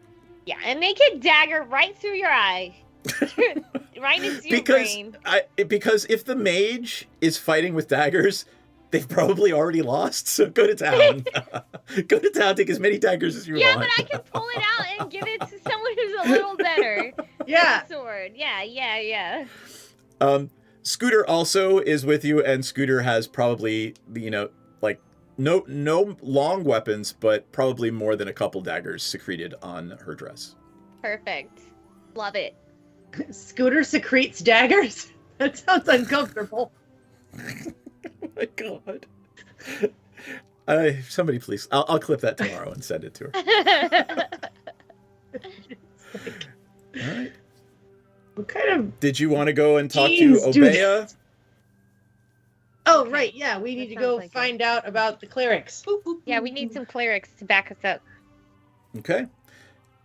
Yeah, and they can dagger right through your eye. Right into your brain. Because if the mage is fighting with daggers, they've probably already lost. So go to town. Go to town. Take as many daggers as you want. Yeah, but I can pull it out and give it to someone who's a little better. Yeah. With a sword. Yeah. Scooter also is with you, and Scooter has probably like no long weapons, but probably more than a couple daggers secreted on her dress. Perfect. Love it. Scooter secretes daggers? That sounds uncomfortable. Oh my God. Somebody please. I'll clip that tomorrow and send it to her. All right. What kind of... Did you want to go and talk to Jeans, dude. Obeah? Oh, right. Yeah, we need to go find out about the clerics. Yeah, we need some clerics to back us up. Okay.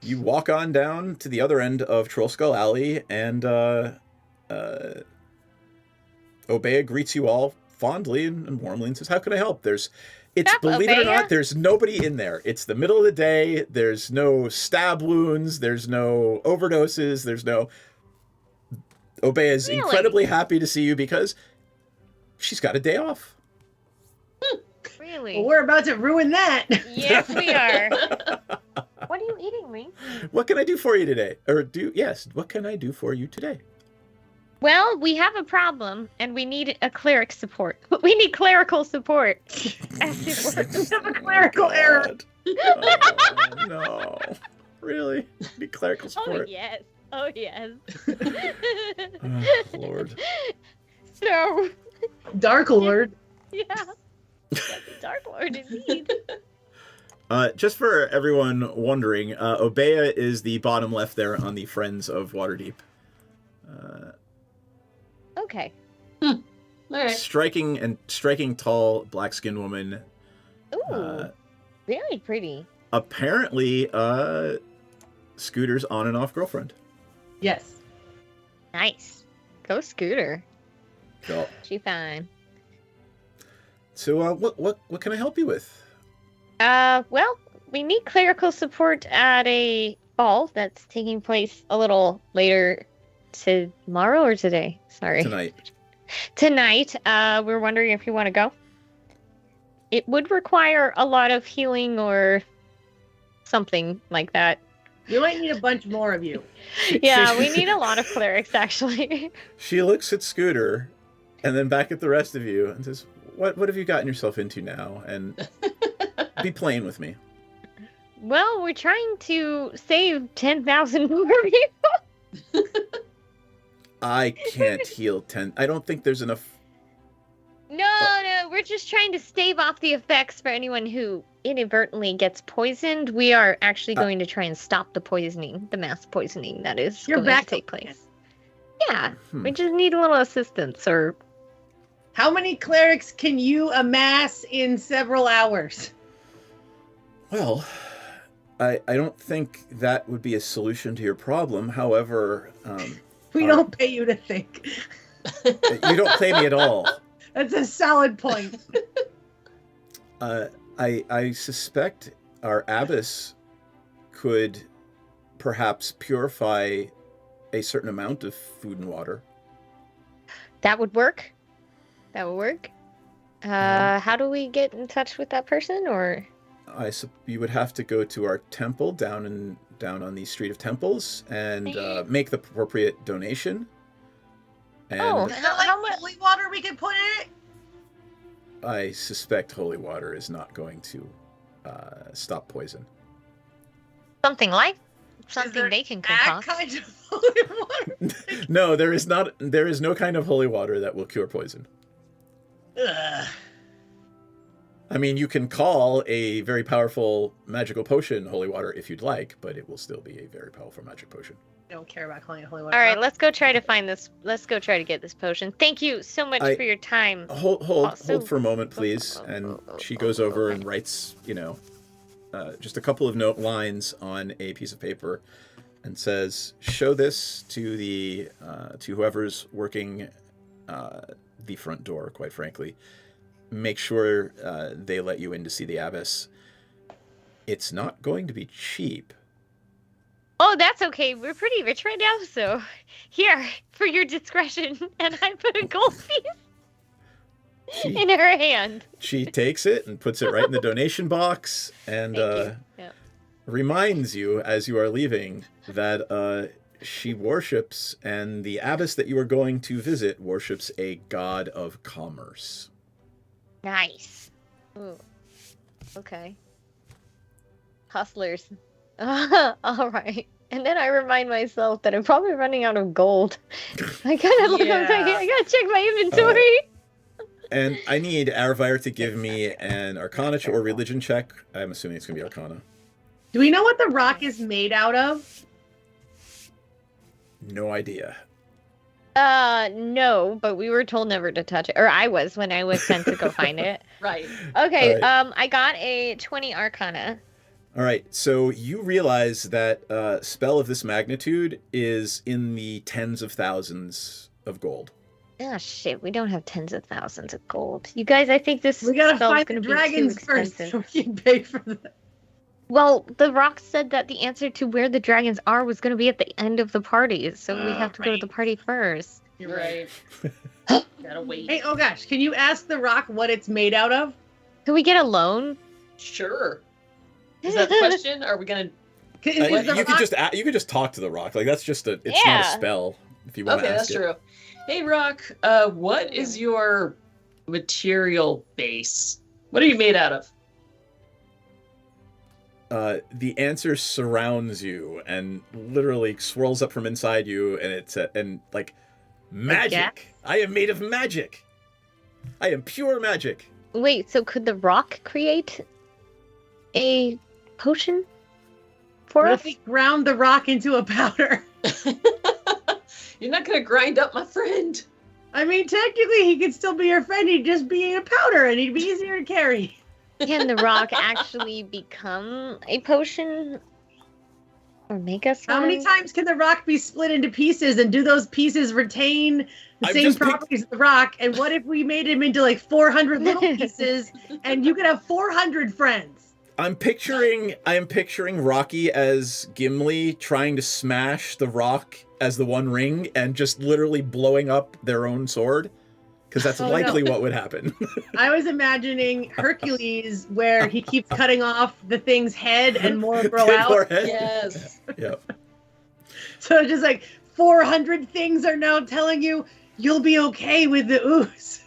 You walk on down to the other end of Troll Skull Alley, and Obeah greets you all fondly and warmly and says, "How can I help?" Believe it or not, there's nobody in there. It's the middle of the day. There's no stab wounds. There's no overdoses. There's no... Obeah is incredibly happy to see you because she's got a day off. Really? Well, we're about to ruin that. Yes, we are. What are you eating, Lee? What can I do for you today? What can I do for you today? Well, we have a problem, and we need a cleric support. We need clerical support. As it were. We have a clerical error. Oh, no. Really? You need clerical support? Oh, yes. Oh, Lord. So... Dark Lord. Yeah. Dark Lord, indeed. Just for everyone wondering, Obeah is the bottom left there on the Friends of Waterdeep. Okay. All right. Striking tall, black-skinned woman. Ooh, very pretty. Apparently, Scooter's on and off girlfriend. Yes. Nice. Go Scooter. Cool. She fine. So, what can I help you with? Well, we need clerical support at a ball that's taking place a little later tomorrow or today. Sorry. Tonight. We're wondering if you want to go. It would require a lot of healing or something like that. We might need a bunch more of you. Yeah, we need a lot of clerics, actually. She looks at Scooter, and then back at the rest of you, and says, "What have you gotten yourself into now? And be plain with me." Well, we're trying to save 10,000 more people. I can't heal 10. I don't think there's enough. No, we're just trying to stave off the effects for anyone who inadvertently gets poisoned. We are actually going to try and stop the poisoning, the mass poisoning that is going to take place. Yeah, we just need a little assistance. Or how many clerics can you amass in several hours? Well, I don't think that would be a solution to your problem. However, we don't pay you to think. You don't pay me at all. That's a solid point. I suspect our abbess could perhaps purify a certain amount of food and water. That would work. How do we get in touch with that person? Or you would have to go to our temple down on the Street of Temples and make the appropriate donation. And is there how much holy water we can put in it? I suspect holy water is not going to stop poison. Something they can concoct. Kind of holy water? No, there is not. There is no kind of holy water that will cure poison. Ugh. I mean, you can call a very powerful magical potion holy water if you'd like, but it will still be a very powerful magic potion. I don't care about calling it holy water. All right, let's go try to find this. Let's go try to get this potion. Thank you so much for your time. Hold for a moment, please. And she goes over and writes, just a couple of lines on a piece of paper, and says, "Show this to to whoever's working the front door. Quite frankly, make sure they let you in to see the abbess. It's not going to be cheap." Oh, that's okay. We're pretty rich right now, so here, for your discretion. And I put a gold piece in her hand. She takes it and puts it right in the donation box and reminds you as you are leaving that she worships, and the abbess that you are going to visit worships a god of commerce. Nice. Ooh. Okay. Hustlers. All right. And then I remind myself that I'm probably running out of gold. I gotta look up. I gotta check my inventory. And I need Aravire to give me an Arcana or religion check. I'm assuming it's gonna be Arcana. Do we know what the rock is made out of? No idea. No, but we were told never to touch it. Or I was when I was sent to go find it. Right. Okay, I got a 20 Arcana. All right, so you realize that a spell of this magnitude is in the tens of thousands of gold. Oh shit, we don't have tens of thousands of gold. You guys, I think this we gotta spell's find gonna the be dragons too expensive. first so we can pay for that. Well, the rock said that the answer to where the dragons are was gonna be at the end of the party, so we have to go to the party first. You're right. Gotta wait. Hey, oh gosh, can you ask the rock what it's made out of? Can we get a loan? Sure. Is that the question? Are we gonna? You could just talk to the rock. Like it's not a spell. If you want to ask that's true. Hey, Rock. What is your material base? What are you made out of? The answer surrounds you and literally swirls up from inside you, and it's magic. I am made of magic. I am pure magic. Wait, so could the rock create a potion for us? If we ground the rock into a powder? You're not gonna grind up my friend. I mean, technically, he could still be your friend. He'd just be a powder, and he'd be easier to carry. Can the rock actually become a potion? Or make us one? How many times can the rock be split into pieces, and do those pieces retain the same properties of the rock? And what if we made him into like 400 little pieces, and you could have 400 friends? I'm picturing Rocky as Gimli trying to smash the rock as the One Ring and just literally blowing up their own sword. because that's Oh, likely no. what would happen. I was imagining Hercules, where he keeps cutting off the thing's head and more grow Get out. more head? Yes. Yep. So just like 400 things are now telling you you'll be okay with the ooze.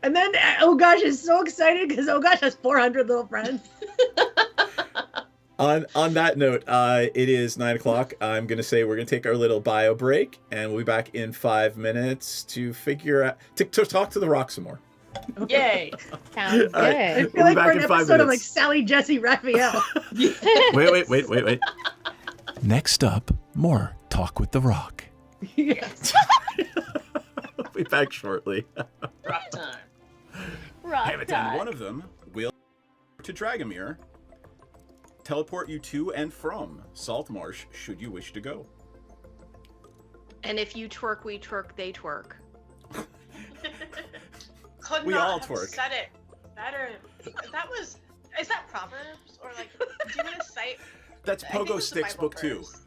And then Ogosh is so excited because Ogosh has 400 little friends. On that note, it is 9 o'clock. I'm going to say we're going to take our little bio break, and we'll be back in 5 minutes to figure out, to talk to the rock some more. Yay. Sounds good. All right. I feel We'll be like back we're an in 5 episode of like minutes. Sally Jesse Raphael. Wait. Next up, more Talk with the Rock. Yes. We'll be back shortly. Rock time. Rock Hamilton, time. one of them will to Dragomir, teleport you to and from Saltmarsh should you wish to go. And if you twerk, we twerk, they twerk. Could We not all have twerk. said it better. Is that Proverbs? Or like, do you want to cite? That's I think Pogo it's the Sticks Bible Book 2. verse.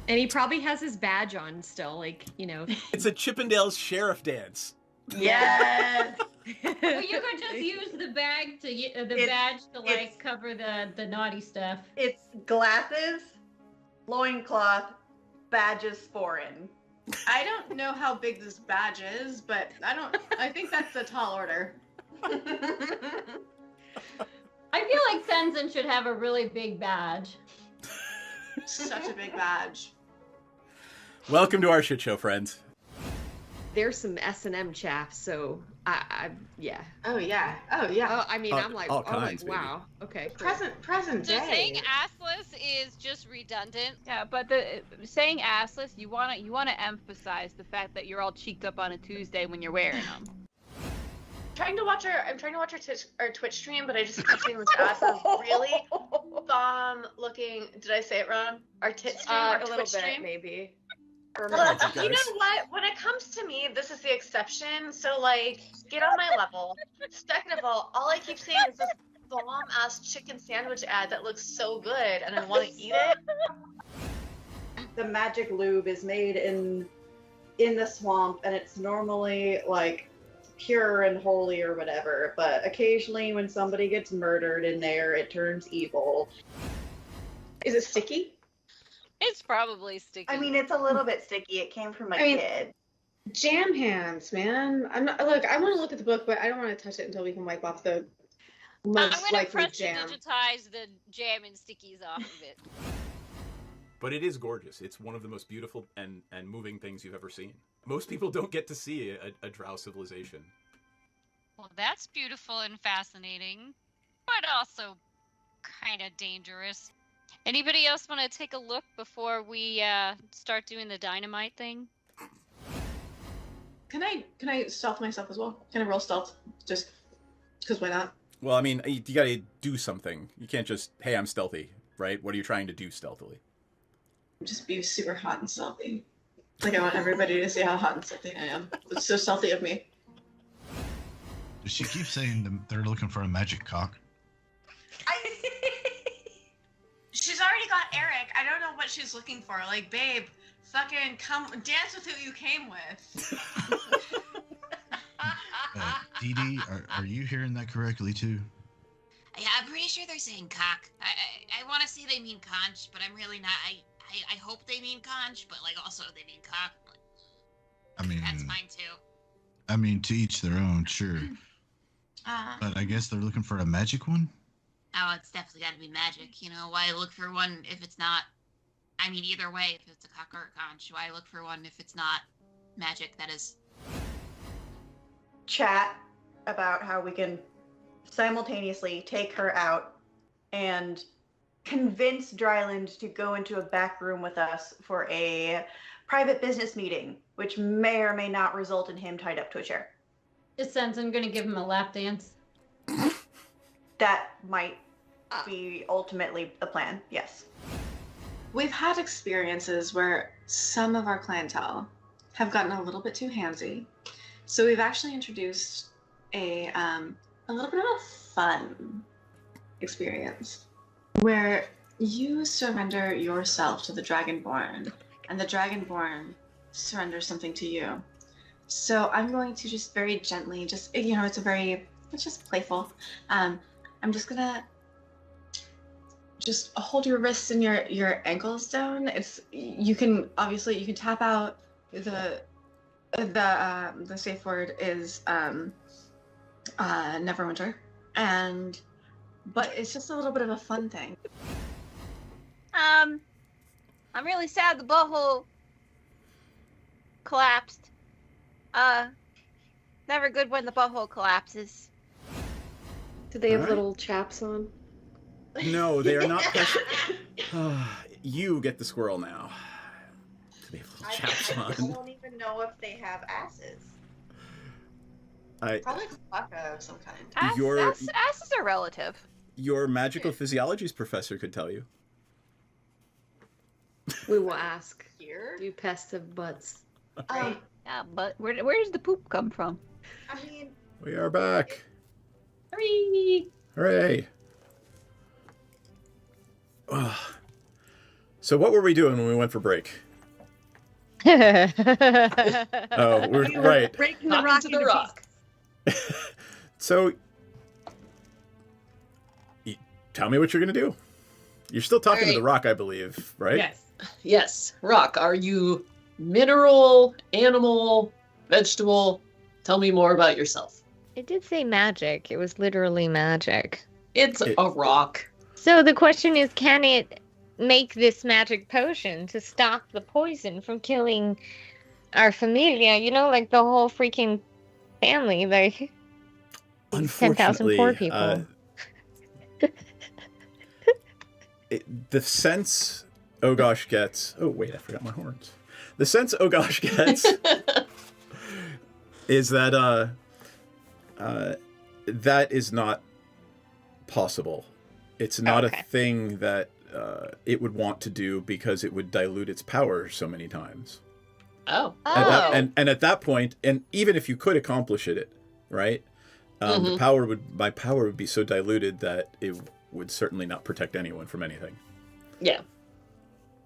And he probably has his badge on still, like, you know. It's a Chippendales sheriff dance. Yes. Well, you could just use the bag to the badge to like cover the naughty stuff. It's glasses, loincloth, badges foreign. I don't know how big this badge is, but I think that's a tall order. I feel like Tenzin should have a really big badge. Such a big badge. Welcome to our shit show, friends. There's some S&M chaff, so yeah. Oh yeah. Oh, I mean, I'm like, all kinds, wow. Okay. Cool. Present So day. saying assless is just redundant. Yeah, but the saying assless, you wanna emphasize the fact that you're all cheeked up on a Tuesday when you're wearing them. I'm trying to watch our Twitch stream, but I just keep seeing this ass is really bomb looking. Did I say it wrong? Our tit stream, our A little Twitch bit, stream. maybe. Well, you you guys. know what? When it comes to me, this is the exception. So, like, get on my level. Second of all I keep seeing is this bomb-ass chicken sandwich ad that looks so good, and I want to eat it. The magic lube is made in the swamp, and it's normally like pure and holy or whatever. But occasionally, when somebody gets murdered in there, it turns evil. Is it sticky? It's probably sticky. I mean, it's a little bit sticky. It came from a I mean, kid. Jam hands, man. I'm not. Look, I want to look at the book, but I don't want to touch it until we can wipe off the I'm most gonna likely press to jam. digitize the jam and stickies off of it. But it is gorgeous. It's one of the most beautiful and moving things you've ever seen. Most people don't get to see a drow civilization. Well, that's beautiful and fascinating, but also kind of dangerous. Anybody else want to take a look before we start doing the dynamite thing? Can I stealth myself as well? Can I roll stealth? Just because why not? Well, I mean, you gotta do something. You can't just, hey, I'm stealthy, right? What are you trying to do stealthily? Just be super hot and stealthy. Like I want everybody to see how hot and stealthy I am. It's so stealthy of me. Does she keep saying they're looking for a magic cock? She's already got Eric. I don't know what she's looking for. Like, babe, fucking come dance with who you came with. Dee Dee, are you hearing that correctly too? Yeah, I'm pretty sure they're saying cock. I want to say they mean conch, but I'm really not. I hope they mean conch, but like also they mean cock. I mean, That's fine too. I mean, to each their own, sure. But I guess they're looking for a magic one? Oh, it's definitely got to be magic. You know, why look for one if it's not? I mean, either way, if it's a cock or a conch, why look for one if it's not magic? That is. Chat about how we can simultaneously take her out and convince Dryland to go into a back room with us for a private business meeting, which may or may not result in him tied up to a chair. Is Tenzin gonna give him a lap dance? That might be ultimately the plan, yes. We've had experiences where some of our clientele have gotten a little bit too handsy. So we've actually introduced a little bit of a fun experience where you surrender yourself to the Dragonborn and the Dragonborn surrenders something to you. So I'm going to just very gently, just, you know, it's just playful. I'm just gonna just hold your wrists and your ankles down. You can tap out. The safe word is Neverwinter, but it's just a little bit of a fun thing. I'm really sad the butthole collapsed. Never good when the butthole collapses. Do they have Alright. little chaps on? No, they are not. You get the squirrel now. They have little chaps I on. don't even know if they have asses. Probably Klaka of some kind. Asses are relative. Your magical physiologies professor could tell you. We will ask. Here? Do pests have butts? Yeah, but where does the poop come from? I mean, We are back. Hooray! Hooray. Ugh. So what were we doing when we went for break? Oh, we're right. Breaking the Talking rock to into the rock. So, tell me what you're going to do. You're still talking to the rock, I believe, right? Yes. Yes, rock. Are you mineral, animal, vegetable? Tell me more about yourself. It did say magic. It was literally magic. It's a rock. So the question is, can it make this magic potion to stop the poison from killing our familia? You know, like the whole freaking family, like 10,000 poor people. The sense Ogosh gets... Oh, wait, I forgot my horns. The sense Ogosh gets is that that is not possible. It's not a thing that it would want to do because it would dilute its power so many times. Oh. And at that point, and even if you could accomplish it, right? My power would be so diluted that it would certainly not protect anyone from anything. Yeah.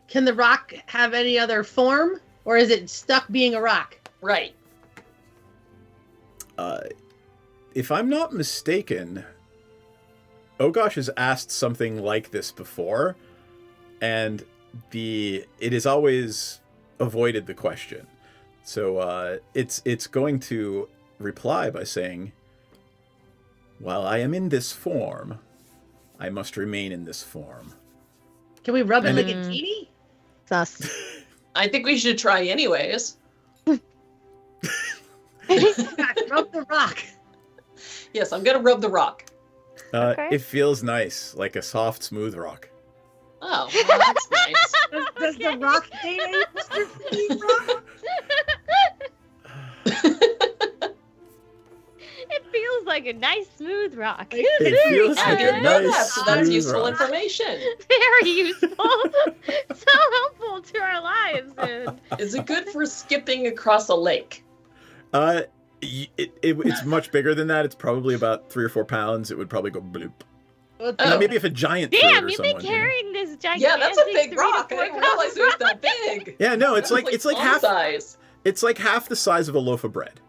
Can the rock have any other form, or is it stuck being a rock? Right. If I'm not mistaken, Ogosh has asked something like this before, and it has always avoided the question. So it's going to reply by saying, "While I am in this form, I must remain in this form." Can we rub it like a genie? Sus. I think we should try anyways. Rub the rock. Yes, I'm gonna rub the rock. It feels nice, like a soft, smooth rock. Oh, well, that's nice. Does the rock date Mr. Free Rock? It feels like a nice, smooth rock. It feels like a nice, So that's smooth useful rock. information. Very useful. So helpful to our lives. And... Is it good for skipping across a lake? It's much bigger than that. It's probably about 3 or 4 pounds. It would probably go bloop. Oh. Maybe if a giant threw it Damn, or you've someone, been carrying this gigantic Yeah, that's a big 3 rock. to I 4 didn't realize it was that big. Yeah, no, it's That's like palm half size. It's like half the size of a loaf of bread.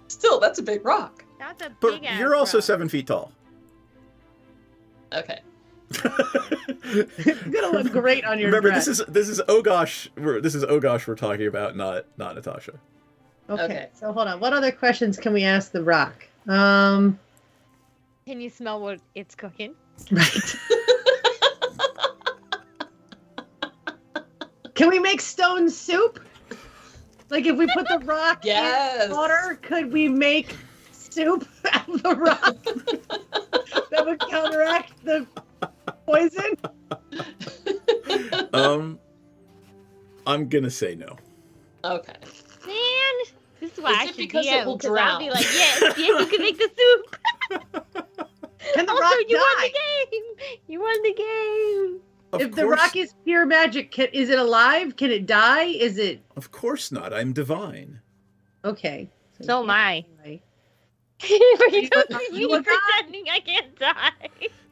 Still, that's a big rock. That's a But big ass you're also rock. 7 feet tall. Okay. It's gonna look great on your Remember, dress. this is Ogosh. This is Ogosh we're talking about, not Natasha. Okay, so hold on. What other questions can we ask the rock? Right. Can you smell what it's cooking? Can we make stone soup? Like if we put the rock Yes. in water, could we make soup out of the rock that would counteract the poison? I'm gonna say no. Okay. Man, this is why Is I it should because DM, it will 'cause I'll be drown? like, yes, you can make the soup. Can the Also, rock you won die? the game. You won the game. If the rock is pure magic, is it alive? Can it die? Is it Of course not. I'm divine. okay? So am I. Anyway. But you You don't see me will die. pretending I can't die.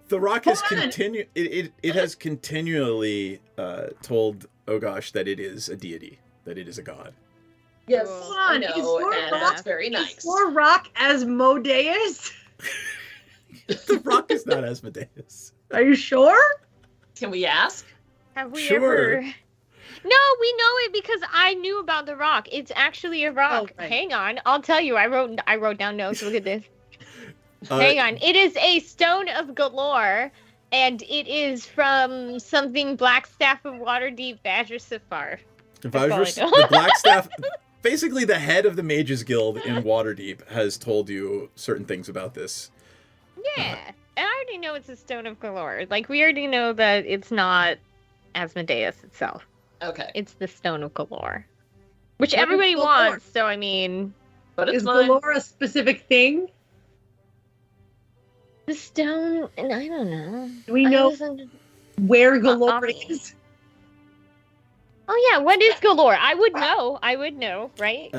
The Rock has it has continually told Ogosh that it is a deity, that it is a god. Yes, Hold I on, know, and that's very nice. Is Thor Rock Asmodeus? The Rock is not Asmodeus. Are you sure? Can we ask? Have we Sure. ever? No, we know it because I knew about the rock. It's actually a rock. Oh, right. Hang on, I'll tell you. I wrote down notes. Look at this. Uh, Hang on. It is a stone of galore, and it is from something Blackstaff of Waterdeep Badger Safar. If That's I all was I know. the Blackstaff, basically the head of the Mages Guild in Waterdeep has told you certain things about this. Yeah, and I already know it's a stone of galore. Like we already know that it's not Asmodeus itself. Okay. It's the stone of galore, which What is everybody galore? wants. So I mean, But it's Is mine. galore a specific thing? the stone. And I don't know. Do we I know wasn't- where galore obvious. is? Oh yeah, what is galore? I would know. I would know, right?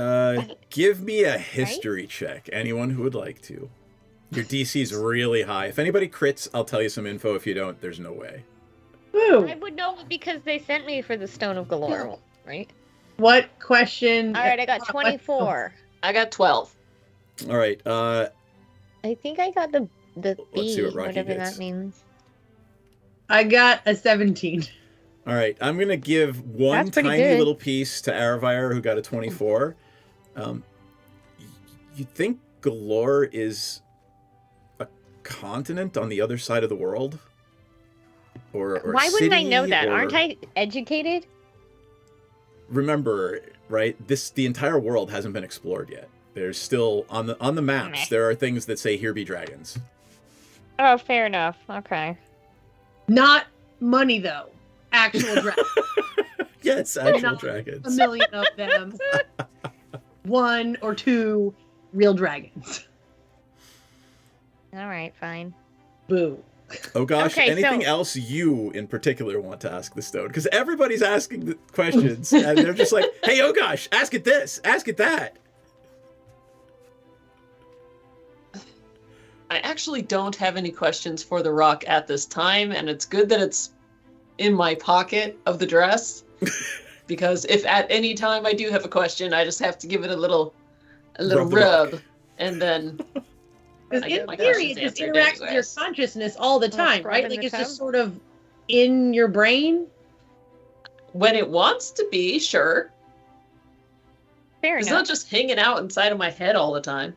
Give me a history check. Anyone who would like to. Your DC's really high. If anybody crits, I'll tell you some info. If you don't, there's no way. Woo. I would know because they sent me for the stone of galore, right? What question? All right, I got 24. I got 12. All right. I think I got the Let's B, see what Rocky whatever gets. that means. I got a 17. All right. I'm going to give one That's pretty tiny good. little piece to Aravire, who got a 24. You think Galore is a continent on the other side of the world? Or Why wouldn't I city, know that? or- Aren't I educated? Remember, right? The entire world hasn't been explored yet. There's still on the maps. Meh. There are things that say "Here be dragons." Oh, fair enough. Okay. Not money though. Actual dragons. Yes, actual Not dragons. A million of them. 1 or 2 real dragons. All right, fine. Boo. Oh gosh, Okay, anything so- else you in particular want to ask the stone? Because everybody's asking the questions, and they're just like, "Hey, oh gosh, ask it this, ask it that." I actually don't have any questions for the rock at this time, and it's good that it's in my pocket of the dress. Because if at any time I do have a question, I just have to give it a little Rub the rub, rock. and then Because I get in my theory, it questions just answered interacts with your anyways. consciousness all the time, scrub right? in Like the it's just tub? sort of in your brain. when it wants to be, sure. Fair It's enough. not just hanging out inside of my head all the time.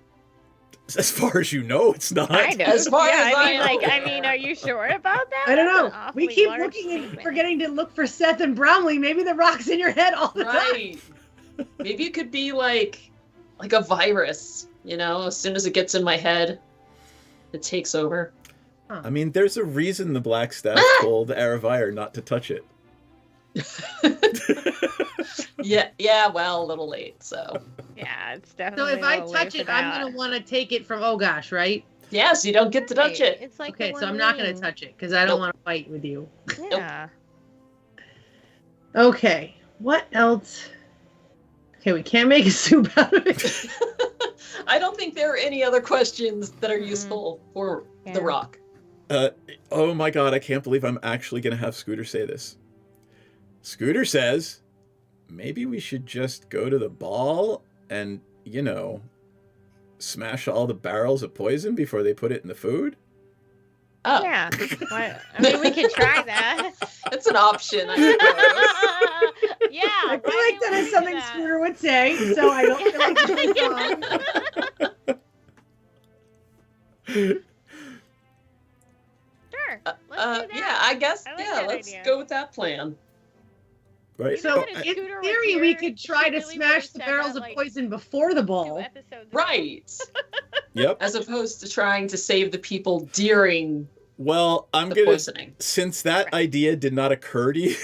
As far as you know, it's not. Kind of. As far yeah, as I mean, I know. like, I mean, are you sure about that? I don't That's know. an awfully We keep large looking and statement. forgetting to look for Seth and Bromley. Maybe the rock's in your head all the time. Right. Maybe it could be like a virus, you know, as soon as it gets in my head, it takes over. I mean, there's a reason the Black Staff told Aravire not to touch it. Yeah, well, a little late, so. Yeah, it's So definitely. if I a little touch late it, for I'm that. gonna want to take it from Ogosh, right? Yes, you don't get to touch Right, it. It's like Okay, the so I'm one not gonna ring. touch it because I don't Nope. want to fight with you. Yeah. Okay, what else? Okay, we can't make a soup out of it. I don't think there are any other questions that are Mhm. useful for Yeah. the rock. Oh my god, I can't believe I'm actually going to have Scooter say this. Scooter says, maybe we should just go to the ball and, smash all the barrels of poison before they put it in the food? Oh, Yeah. What? I mean, we could try that. it's an option, I suppose. Yeah. I feel why like that didn't is we something do that? Scooter would say, so I don't feel like this is wrong. Sure. Let's do that. Yeah, I guess, I like yeah, that let's idea. go with that plan. Right? So Even if in Scooter was theory, we here, could she try to really smash would've the said barrels that, of like, poison before the 2 ball. episodes ago. Right. Yep. As opposed to trying to save the people during Well, I'm the going to, poisoning. since that idea did not occur to you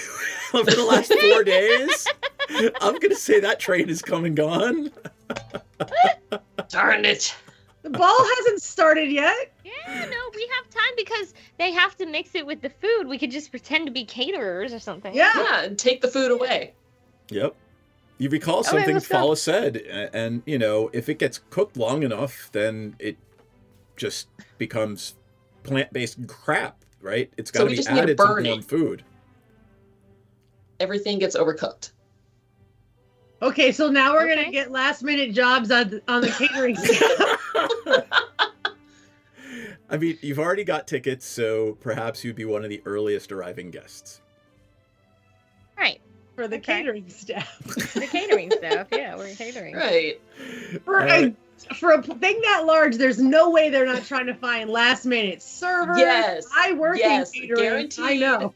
over the last 4 days, I'm going to say that train is come and gone. Darn it. The ball hasn't started yet. Yeah, no, we have time because they have to mix it with the food. We could just pretend to be caterers or something. Yeah. Yeah, and take the food away. Yep. You recall Okay, something let's go. Fala said, and, if it gets cooked long enough, then it just becomes plant-based crap, right? It's So got to we be just need to added to burn warm it. food. Everything gets overcooked. Okay, so now we're Okay. gonna get last minute jobs on the catering staff. I mean, you've already got tickets, so perhaps you'd be one of the earliest arriving guests. Right. For the Okay. catering staff. The catering stuff. Yeah, we're catering. Right. For a thing that large, there's no way they're not trying to find last minute servers. Yes. I work Yes. in catering. Guaranteed. I know.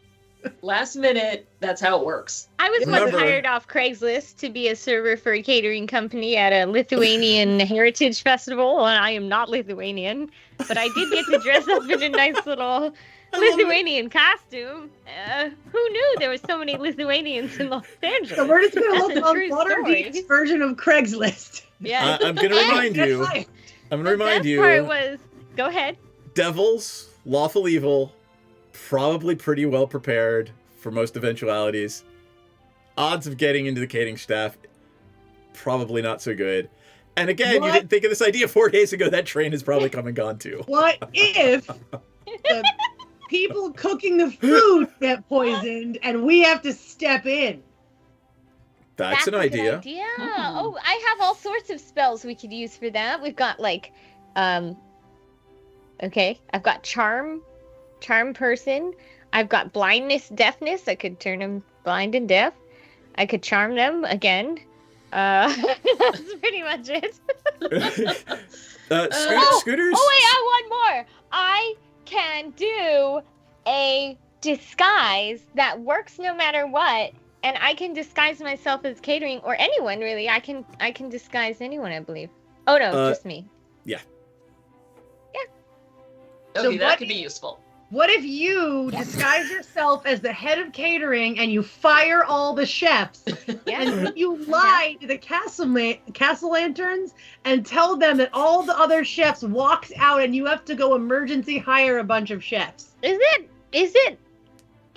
Last minute, that's how it works. I was once Remember- hired off Craigslist to be a server for a catering company at a Lithuanian heritage festival, and I am not Lithuanian, but I did get to dress up in a nice little Lithuanian costume. Who knew there were so many Lithuanians in Los Angeles? So we're just gonna That's look a on true Waterdeep's story. version of Craigslist. Yeah. I'm going to remind Get you. hired. I'm going The to remind best you. part was, go ahead. Devils, lawful evil, probably pretty well prepared for most eventualities. Odds of getting into the catering staff, probably not so good. And again, you What? didn't think of this idea 4 days ago. That train has probably come and gone too. What if the people cooking the food get poisoned and we have to step in? That's an a good idea. Oh, I have all sorts of spells we could use for that. We've got like, okay, I've got charm person. I've got blindness, deafness. I could turn them blind and deaf. I could charm them again. That's pretty much it. Scooters? Oh wait, I want more. I can do a disguise that works no matter what, and I can disguise myself as catering or anyone really. I can disguise anyone, I believe. Oh no, just me. Yeah. So Okay, that what could be useful. What if you disguise yourself as the head of catering and you fire all the chefs? Yeah. And you lie to the castle lanterns and tell them that all the other chefs walked out and you have to go emergency hire a bunch of chefs.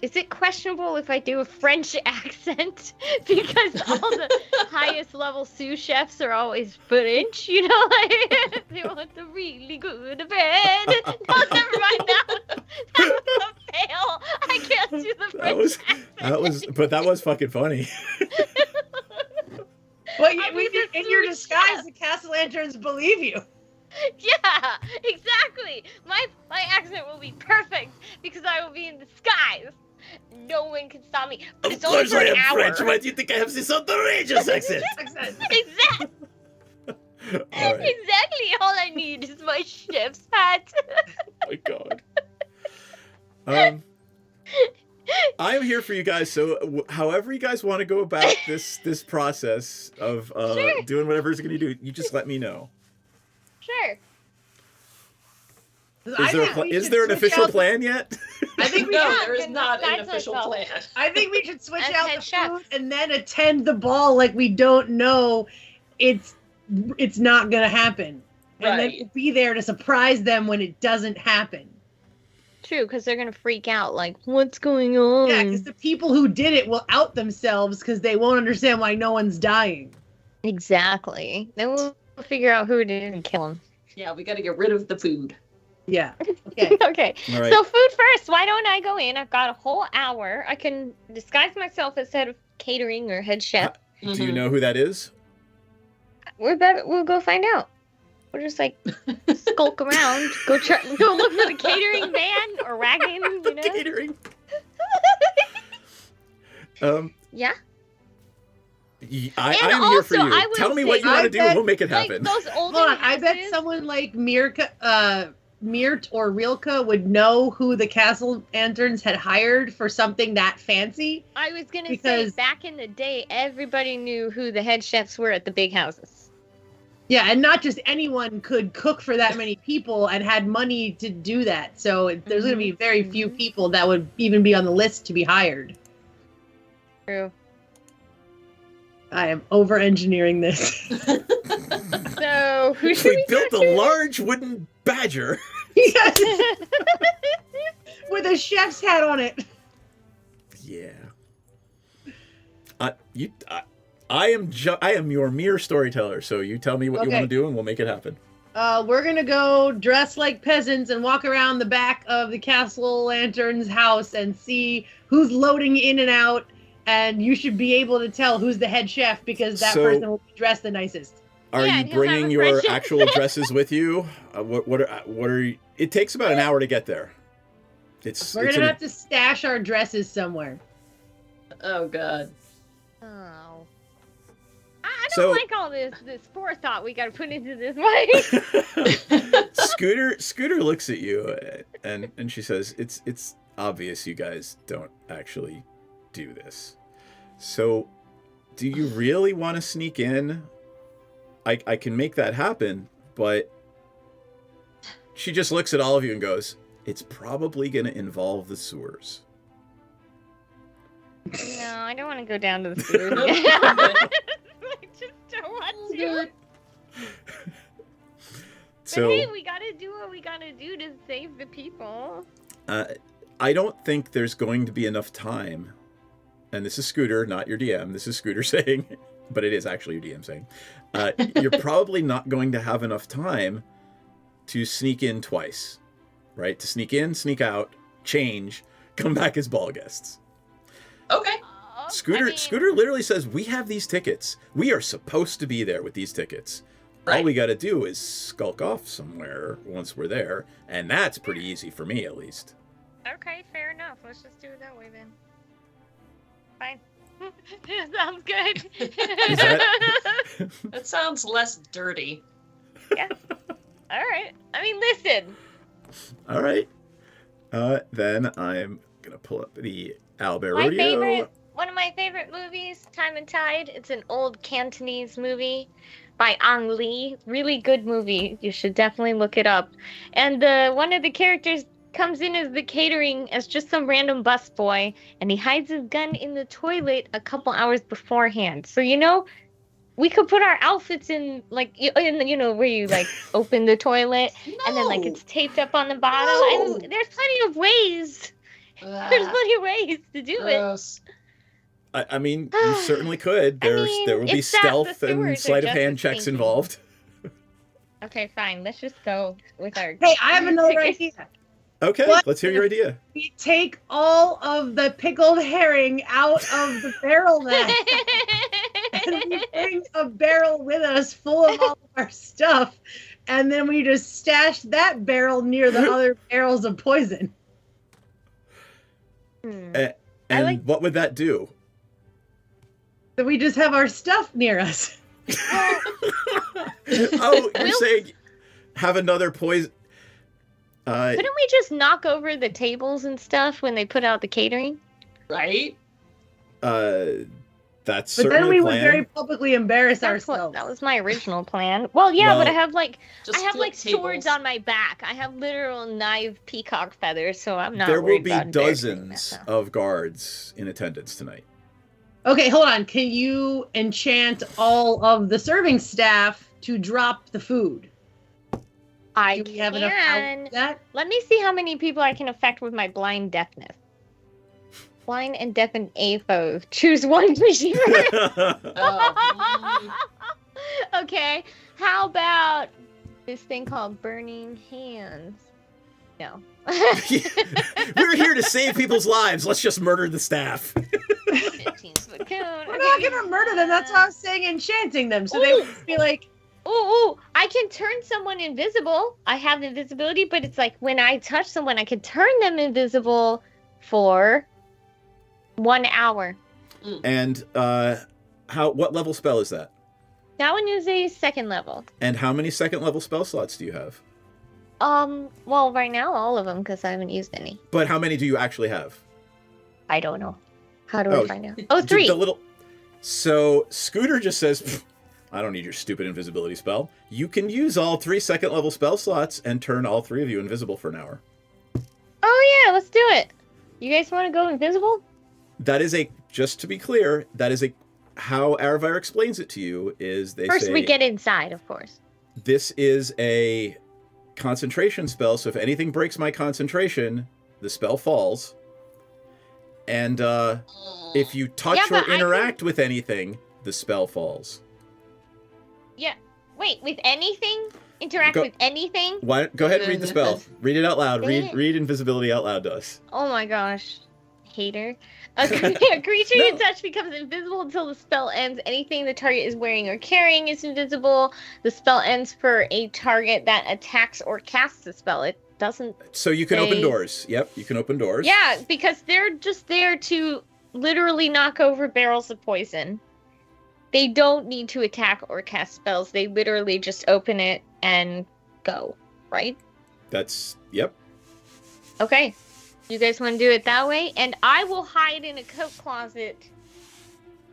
Is it questionable if I do a French accent? Because all the highest level sous chefs are always French, you know? Like, they want the really good bread. No, never mind that. That was a fail. I can't do the French accent. But that was fucking funny. But I'm in your disguise, the castle lanterns believe you. Yeah, exactly. My accent will be perfect because I will be in disguise. No one can stop me. But Of it's only course for I an am hour. French. Why do you think I have this outrageous accent? Exactly. All right. Exactly. All I need is my chef's hat. Oh my god. I'm here for you guys. So, however you guys want to go about this process of Sure. doing whatever it's going to do, you just let me know. Sure. Is there an official plan yet? I think we No, should, there is not an disguise official myself. plan. I think we should switch As out head the chef. food and then attend the ball like we don't know it's not gonna happen. And then Right. we'll be there to surprise them when it doesn't happen. True, because they're gonna freak out. Like, what's going on? Yeah, because the people who did it will out themselves because they won't understand why no one's dying. Exactly. Then we'll figure out who did it and kill him. Yeah, we got to get rid of the food. Yeah. Okay. Okay. All right. So food first. Why don't I go in? I've got a whole hour. I can disguise myself as head of catering or head chef. Do you know who that is? We'll go find out. We'll just like skulk around, go look for the catering van or wagon, you know? Catering. Yeah. I'm here for also, you. I will Tell me what say- you want to I do, bet, and we'll make it Like happen. those older Hold on, I bet houses- someone like Mirt or Rilka would know who the castle lanterns had hired for something that fancy. I was gonna because- say back in the day, everybody knew who the head chefs were at the big houses. Yeah, and not just anyone could cook for that many people and had money to do that. So there's going to be very few people that would even be on the list to be hired. True. I am over-engineering this. So who should We we built go a to? large wooden badger. Yes. With a chef's hat on it. Yeah. I am your mere storyteller, so you tell me what you Okay. want to do, and we'll make it happen. we're gonna go dress like peasants and walk around the back of the Castle Lantern's house and see who's loading in and out. And you should be able to tell who's the head chef because that person will be dressed the nicest. Are you bringing your actual dresses with you? What are you? It takes about an hour to get there. We're gonna have to stash our dresses somewhere. Oh God. Oh. I don't like all this forethought we gotta put into this way. Scooter looks at you and she says, "It's obvious you guys don't actually do this. So, do you really want to sneak in? I can make that happen, but..." She just looks at all of you and goes, "It's probably going to involve the sewers." No, I don't want to go down to the sewers again. I just don't want to. So, but hey, we gotta do what we gotta do to save the people. I don't think there's going to be enough time. And this is Scooter, not your DM. This is Scooter saying, but it is actually your DM saying, you're probably not going to have enough time to sneak in twice, right? To sneak in, sneak out, change, come back as ball guests. Okay. Scooter literally says, "We have these tickets. We are supposed to be there with these tickets. All we got to do is skulk off somewhere once we're there, and that's pretty easy for me, at least." Okay, fair enough. Let's just do it that way then. Fine. Sounds good. That sounds less dirty. Yeah. All right. I mean, listen. All right. Then I'm gonna pull up the Owlbear Rodeo. One of my favorite movies, Time and Tide. It's an old Cantonese movie by Ang Lee. Really good movie. You should definitely look it up. And one of the characters comes in as the catering as just some random busboy, and he hides his gun in the toilet a couple hours beforehand. So we could put our outfits in where you like open the toilet and then like it's taped up on the bottom. There's plenty of ways. There's plenty of ways to do it. I mean, you certainly could. There will be stealth and sleight of hand checks involved. Okay, fine. Let's just go with our. Hey, I have another idea. Okay, let's hear your idea. We take all of the pickled herring out of the barrel net, and we bring a barrel with us full of all of our stuff, and then we just stash that barrel near the other barrels of poison. And what would that do? So we just have our stuff near us. Oh, you're saying have another poison... Couldn't we just knock over the tables and stuff when they put out the catering? Right? That's but certainly then we a plan. would very publicly embarrass ourselves. That was my original plan. Well, yeah, but I have swords on my back. I have literal knife peacock feathers, so I'm not. There will worried be about dozens of guards in attendance tonight. Okay, hold on. Can you enchant all of the serving staff to drop the food? I Do we have enough power for that? Let me see how many people I can affect with my blind deafness. Blind and deaf and AFO. Choose one receiver. Okay. How about this thing called Burning Hands? No. We're here to save people's lives. Let's just murder the staff. 15-foot cone. We're not gonna murder them. That's why I was saying enchanting them. So they would be like, Ooh, I can turn someone invisible. I have invisibility, but it's like when I touch someone, I can turn them invisible for 1 hour. And what level spell is that? That one is a 2nd level. And how many 2nd level spell slots do you have? Well, right now all of them because I haven't used any. But how many do you actually have? I don't know. How do I find out? Oh, 3. So Scooter just says, I don't need your stupid invisibility spell. You can use all 3 2nd level spell slots and turn all 3 of you invisible for an hour. Oh yeah, let's do it. You guys want to go invisible? That is just to be clear, that is how Aravire explains it to you is First we get inside, of course. This is a concentration spell, so if anything breaks my concentration, the spell falls. And if you touch or interact with anything, the spell falls. Yeah. Wait, with anything? interact with anything? Go ahead and read the spell. Read it out loud. Say Read invisibility out loud to us. Oh my gosh. Hater. A creature you touch becomes invisible until the spell ends. Anything the target is wearing or carrying is invisible. The spell ends for a target that attacks or casts the spell. It doesn't. So you can open doors. Yep, you can open doors. Yeah, because they're just there to literally knock over barrels of poison. They don't need to attack or cast spells. They literally just open it and go, right? Yep. Okay. You guys want to do it that way? And I will hide in a coat closet,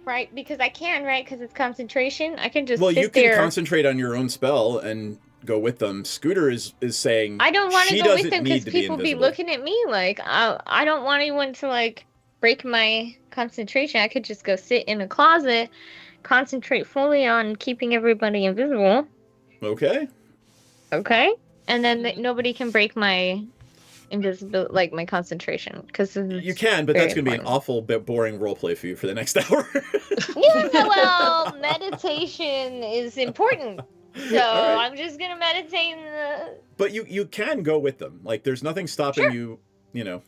right? Because I can, right? Because it's concentration. I can just sit you can there. Concentrate on your own spell and go with them. Scooter is saying I don't want to go with them because people be looking at me like, I don't want anyone to, like, break my concentration. I could just go sit in a closet, concentrate fully on keeping everybody invisible. Okay. Okay? And then nobody can break my invisible, like, my concentration, because you can, but that's gonna be an awful bit boring roleplay for you for the next hour. Yeah, well, meditation is important, so right. I'm just gonna meditate. But you can go with them. Like, there's nothing stopping you. You know.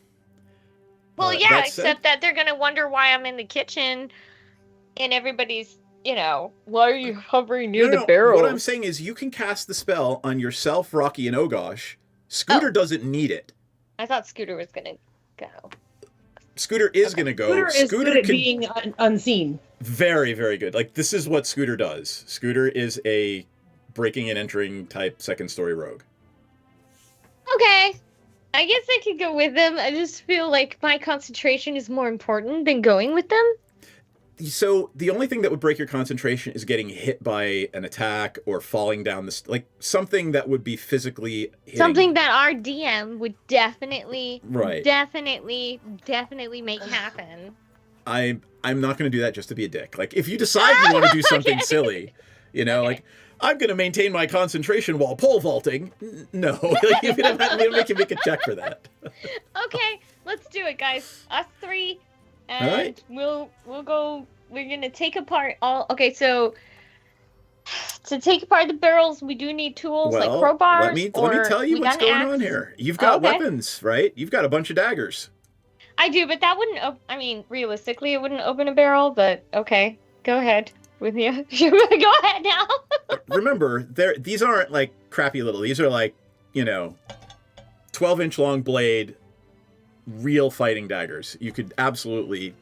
Well, yeah, except that they're gonna wonder why I'm in the kitchen, and everybody's, why are you hovering near the barrel? What I'm saying is, you can cast the spell on yourself, Rocky, and Ogosh. Scooter doesn't need it. I thought Scooter was gonna go. Scooter is gonna go. Scooter is good at being unseen. Very, very good. Like, this is what Scooter does. Scooter is a breaking and entering type second story rogue. Okay. I guess I could go with them. I just feel like my concentration is more important than going with them. So the only thing that would break your concentration is getting hit by an attack or falling down like something that would be physically hitting. Something that our DM would definitely make happen. I'm not going to do that just to be a dick. Like, if you decide you want to do something silly, like, I'm going to maintain my concentration while pole vaulting. No, we don't make you make a check for that. Okay, let's do it, guys. Us three. And all right. we'll go. We're gonna take apart all. Okay, so to take apart the barrels, we do need tools like crowbars. Let me tell you what's going on here. You've got weapons, right? You've got a bunch of daggers. I do, but that wouldn't. I mean, realistically, it wouldn't open a barrel. But okay, go ahead with you. Go ahead now. Remember, these aren't like crappy little. These are like 12-inch long blade. Real fighting daggers. You could absolutely,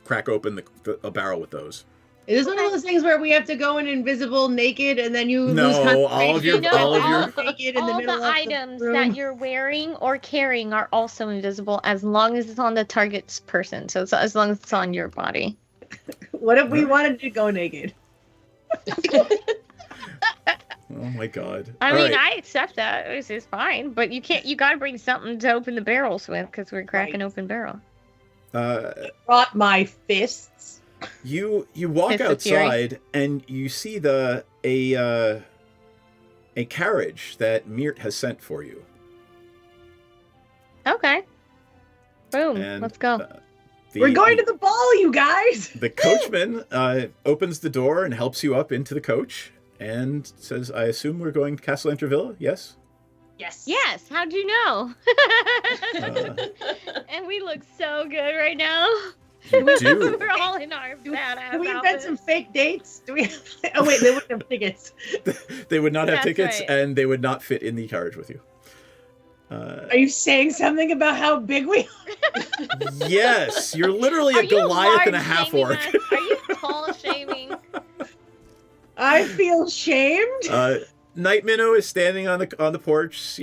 crack open a barrel with those. Is this one of those things where we have to go in invisible naked and then you lose all of your naked in the middle of the items that you're wearing or carrying are also invisible as long as it's on the target's person. So as long as it's on your body. What if we wanted to go naked? Oh my god. I mean, I accept that. It's fine, but you gotta bring something to open the barrels with, because we're cracking open barrel. Brought my fists. You walk outside and you see a carriage that Mirt has sent for you. Okay. Boom. Let's go. We're going to the ball, you guys! The coachman opens the door and helps you up into the coach. And says, I assume we're going to Castle Intervilla, yes? Yes. Yes. How'd you know? And we look so good right now. You do. We're all in our badass Do we invent outfits. some fake dates? Do we? Oh wait, they wouldn't have tickets. They would not have That's tickets, right. and they would not fit in the carriage with you. Are you saying something about how big we are? Yes, you're literally a Goliath and a half orc. Are you tall shaming? I feel shamed. Night Minnow is standing on the porch.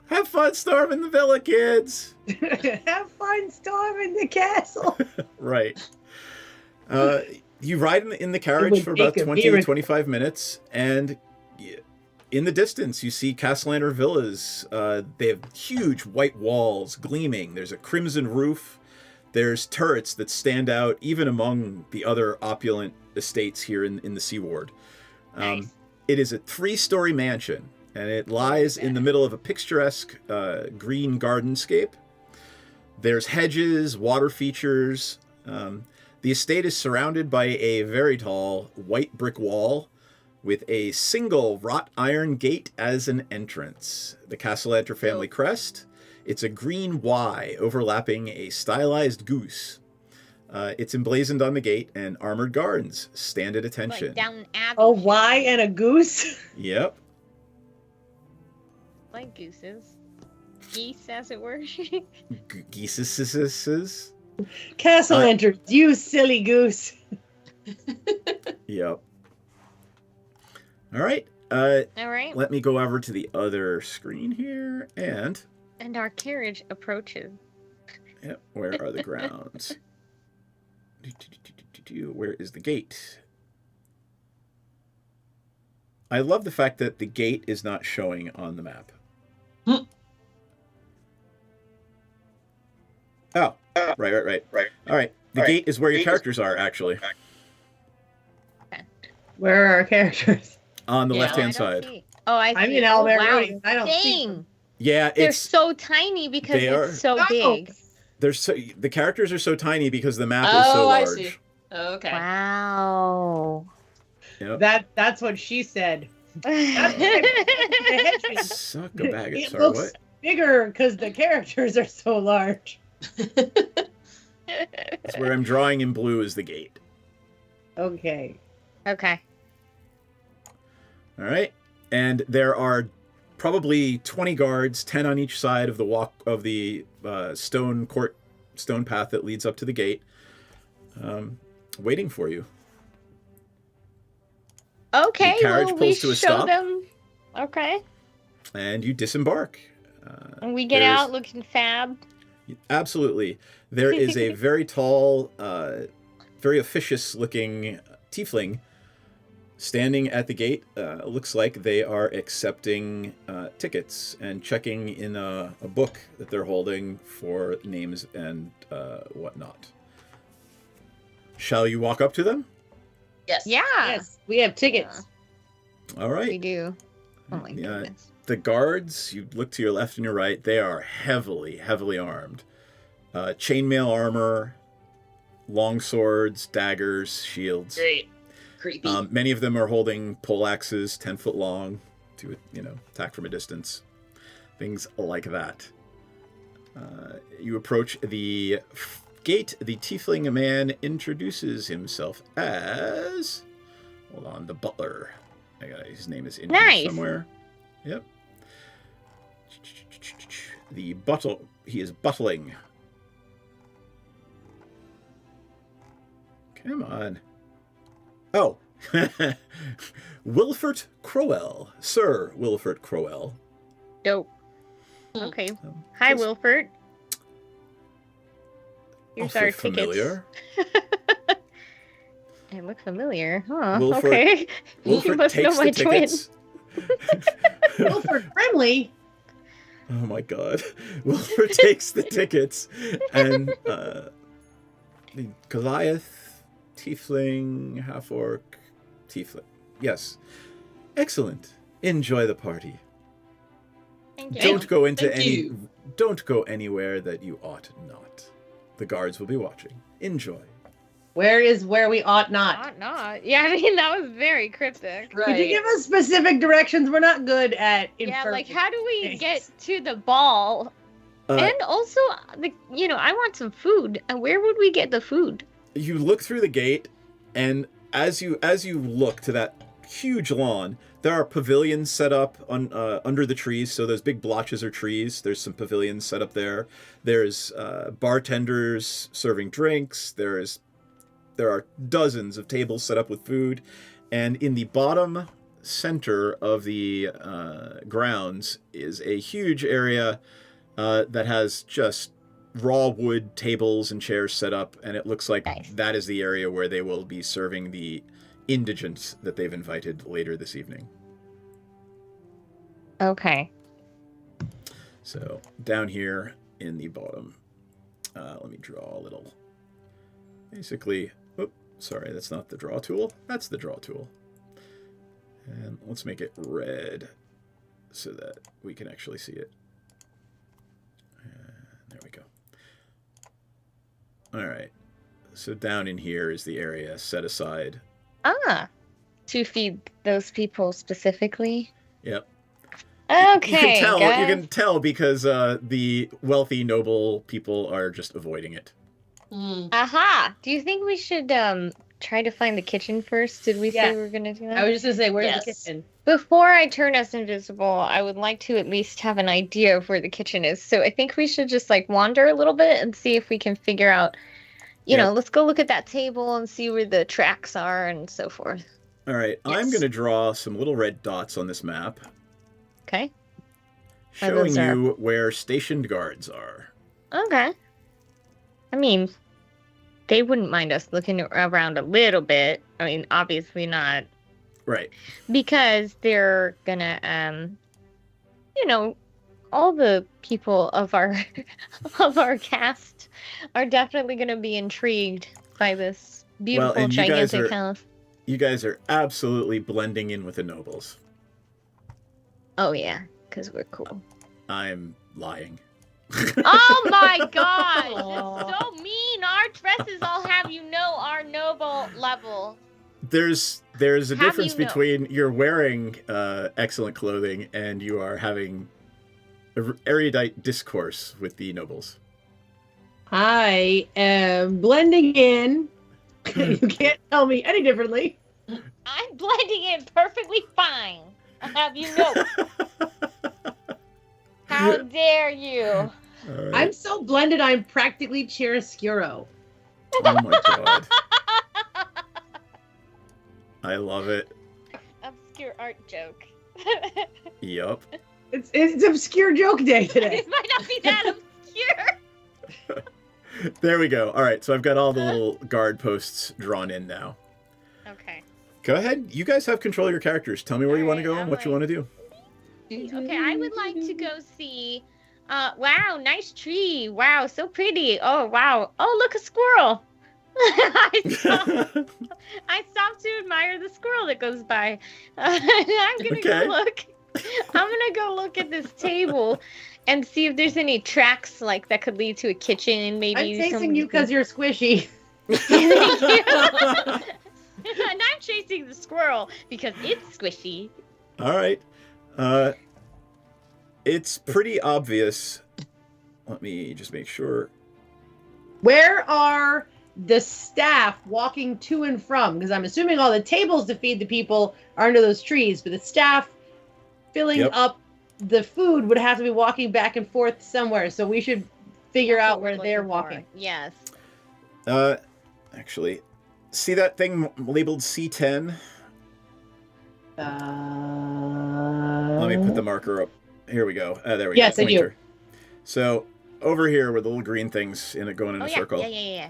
Have fun storming the villa, kids. Have fun storming the castle. Right. You ride in the carriage for about 20-25 minutes, and in the distance you see Castellaner villas. They have huge white walls gleaming. There's a crimson roof. There's turrets that stand out even among the other opulent estates here in the Seaward. Nice. It is a 3-story mansion, and it lies in the middle of a picturesque green gardenscape. There's hedges, water features. The estate is surrounded by a very tall white brick wall with a single wrought iron gate as an entrance. The Castellanter family crest. It's a green Y overlapping a stylized goose. It's emblazoned on the gate, and armored guards stand at attention. Like down Abbey. A Y and a goose? Yep. Like gooses. Geese, as it were. Geeses. Castle enters, you silly goose. Yep. All right. All right. Let me go over to the other screen here, and our carriage approaches. Yep. Where are the grounds? Where is the gate? I love the fact that the gate is not showing on the map. Oh, right. All right. The gate is where your characters are, actually. Where are our characters? On the left-hand side. Oh, I see. I'm in Albury. Wow. I don't see Dang. them. Yeah, They're so tiny because it's so big. The characters are so tiny because the map is so large. I see. Okay. Wow. Yep. That's what she said. Suck a bag. It Sorry, looks what? bigger because the characters are so large. That's where I'm drawing in blue is the gate. Okay. Okay. All right. And there are probably 20 guards, 10 on each side of the stone path that leads up to the gate, waiting for you. Okay, the carriage well, pulls to a stop, them. Okay. and you disembark. And we get out looking fab. Absolutely. There is a very tall, very officious-looking tiefling standing at the gate. Looks like they are accepting tickets and checking in a book that they're holding for names and whatnot. Shall you walk up to them? Yes. Yeah. Yes, we have tickets. All right. We do. Oh my goodness. The guards, you look to your left and your right, they are heavily, heavily armed. Chainmail armor, long swords, daggers, shields. Great. Creepy. Many of them are holding poleaxes 10 foot long to, attack from a distance. Things like that. You approach the gate. The tiefling man introduces himself as... Hold on, the butler. His name is in here somewhere. Yep. He is buttling. Come on. Oh. Wilfert Crowell. Sir Wilfert Crowell. Dope. Okay. Hi, Wilfert. Here's our familiar. tickets. It looks familiar. Huh. Wilfert, okay. Wilfert You must know takes my the twin. tickets. Wilford Friendly. Oh my god. Wilford takes the tickets and the Goliath, Tiefling, Half-Orc, Tiefling. Yes. Excellent. Enjoy the party. Thank you. Don't go anywhere that you ought not. The guards will be watching. Enjoy. Where is where we ought not? Ought not. Yeah, I mean, that was very cryptic. Could you give us specific directions? We're not good at Yeah, like how do we things. get to the ball? And also, I want some food. And where would we get the food? You look through the gate, and as you look to that huge lawn, there are pavilions set up on under the trees. So those big blotches are trees. There's some pavilions set up there. There's bartenders serving drinks. There are dozens of tables set up with food, and in the bottom center of the grounds is a huge area that has just raw wood tables and chairs set up, and it looks like that is the area where they will be serving the indigents that they've invited later this evening. Okay. So down here in the bottom, let me draw a little. Basically, sorry, that's not the draw tool. That's the draw tool. And let's make it red so that we can actually see it. There we go. All right. So down in here is the area set aside. to feed those people specifically. Yep. Okay, You guys. can tell because the wealthy noble people are just avoiding it. Aha! Do you think we should try to find the kitchen first? Did we say we were gonna do that? I was just gonna say, where's the kitchen? Before I turn us invisible, I would like to at least have an idea of where the kitchen is. So I think we should just like wander a little bit and see if we can figure out. You know, let's go look at that table and see where the tracks are and so forth. All right, I'm going to draw some little red dots on this map. Okay. Showing you where stationed guards are. Okay. I mean, they wouldn't mind us looking around a little bit. I mean, obviously not. Right. Because they're gonna, you know, all the people of our cast are definitely gonna be intrigued by this beautiful, gigantic house. You guys are absolutely blending in with the nobles. Oh yeah, because we're cool. I'm lying. Oh my god! That's so mean! Our dresses all have our noble level. There's a difference between you're wearing excellent clothing and you are having erudite discourse with the nobles. I am blending in. You can't tell me any differently. I'm blending in perfectly fine. I'll have you know. How dare you? Right. I'm so blended, I'm practically chiaroscuro. Oh my god. I love it. Obscure art joke. Yup. It's obscure joke day today. It might not be that obscure. There we go. All right, so I've got all the little guard posts drawn in now. Okay. Go ahead. You guys have control of your characters. Tell me where you want to go and what you want to do. Okay, I would like to go see. Wow, nice tree. Wow, so pretty. Oh, wow. Oh, look, a squirrel. I stopped to admire the squirrel that goes by. I'm gonna go look. I'm gonna go look at this table and see if there's any tracks like that could lead to a kitchen. Maybe I'm chasing you because you're squishy. And I'm chasing the squirrel because it's squishy. All right. It's pretty obvious. Let me just make sure. Where are the staff walking to and from? Because I'm assuming all the tables to feed the people are under those trees, but the staff filling up the food would have to be walking back and forth somewhere. So we should figure out where they're walking. Yes. Actually, see that thing labeled C10? Let me put the marker up. Here we go. There we go. Yes, I do. So over here where the little green things going in a circle. Yeah.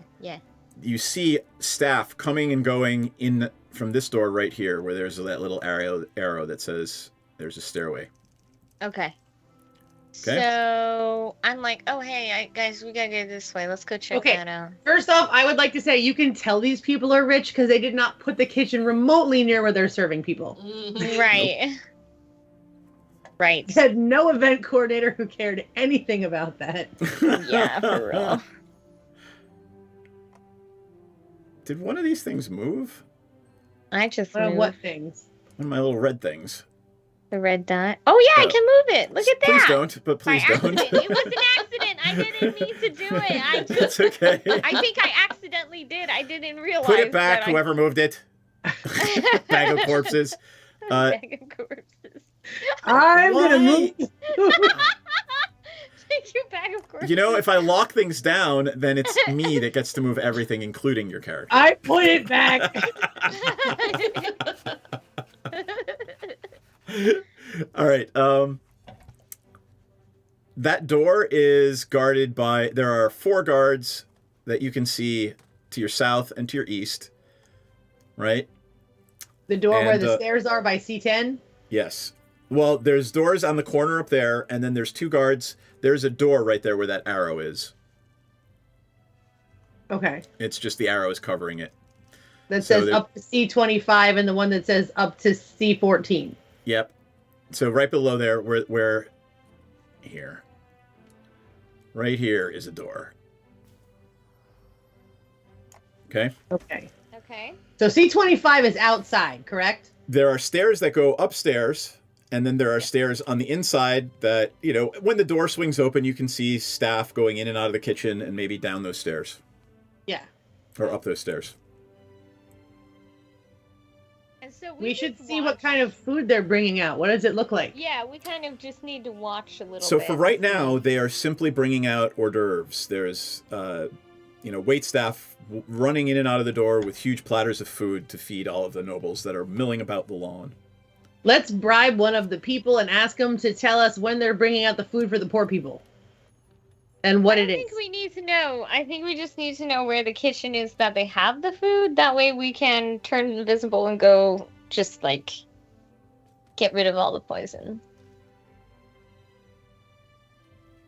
You see staff coming and going in from this door right here where there's that little arrow that says there's a stairway. Okay. So I'm like, oh hey, guys, we gotta go this way. Let's go check that out. First off, I would like to say you can tell these people are rich because they did not put the kitchen remotely near where they're serving people. Right. Nope. Right. They had no event coordinator who cared anything about that. Yeah, for real. Did one of these things move? I just moved. What things? One of my little red things. The red dot. Oh yeah, I can move it. Look at that. Please don't, but please don't. It was an accident. I didn't mean to do it. It's okay. I think I accidentally did. I didn't realize. Put it back, whoever moved it. Bag of corpses. Bag of corpses. I'm gonna move. Thank you, bag of corpses. You know, if I lock things down, then it's me that gets to move everything, including your character. I put it back. All right. That door is guarded by. There are 4 guards that you can see to your south and to your east. Right. The door where the stairs are by C10. Yes. Well, there's doors on the corner up there, and then there's 2 guards. There's a door right there where that arrow is. Okay. It's just the arrow is covering it. That says up to C25 and the one that says up to C14. Yep. So right below there, where here. Right here is a door. Okay? Okay. Okay. So C25 is outside, correct? There are stairs that go upstairs, and then there are stairs on the inside that, you know, when the door swings open, you can see staff going in and out of the kitchen and maybe down those stairs. Yeah. Or up those stairs. And so we should see what kind of food they're bringing out. What does it look like? Yeah, we kind of just need to watch a little So bit. for right now, they are simply bringing out hors d'oeuvres. There's, wait staff running in and out of the door with huge platters of food to feed all of the nobles that are milling about the lawn. Let's bribe one of the people and ask them to tell us when they're bringing out the food for the poor people. And what it is. I think we need to know. I think we just need to know where the kitchen is that they have the food. That way we can turn invisible and go just, like, get rid of all the poison.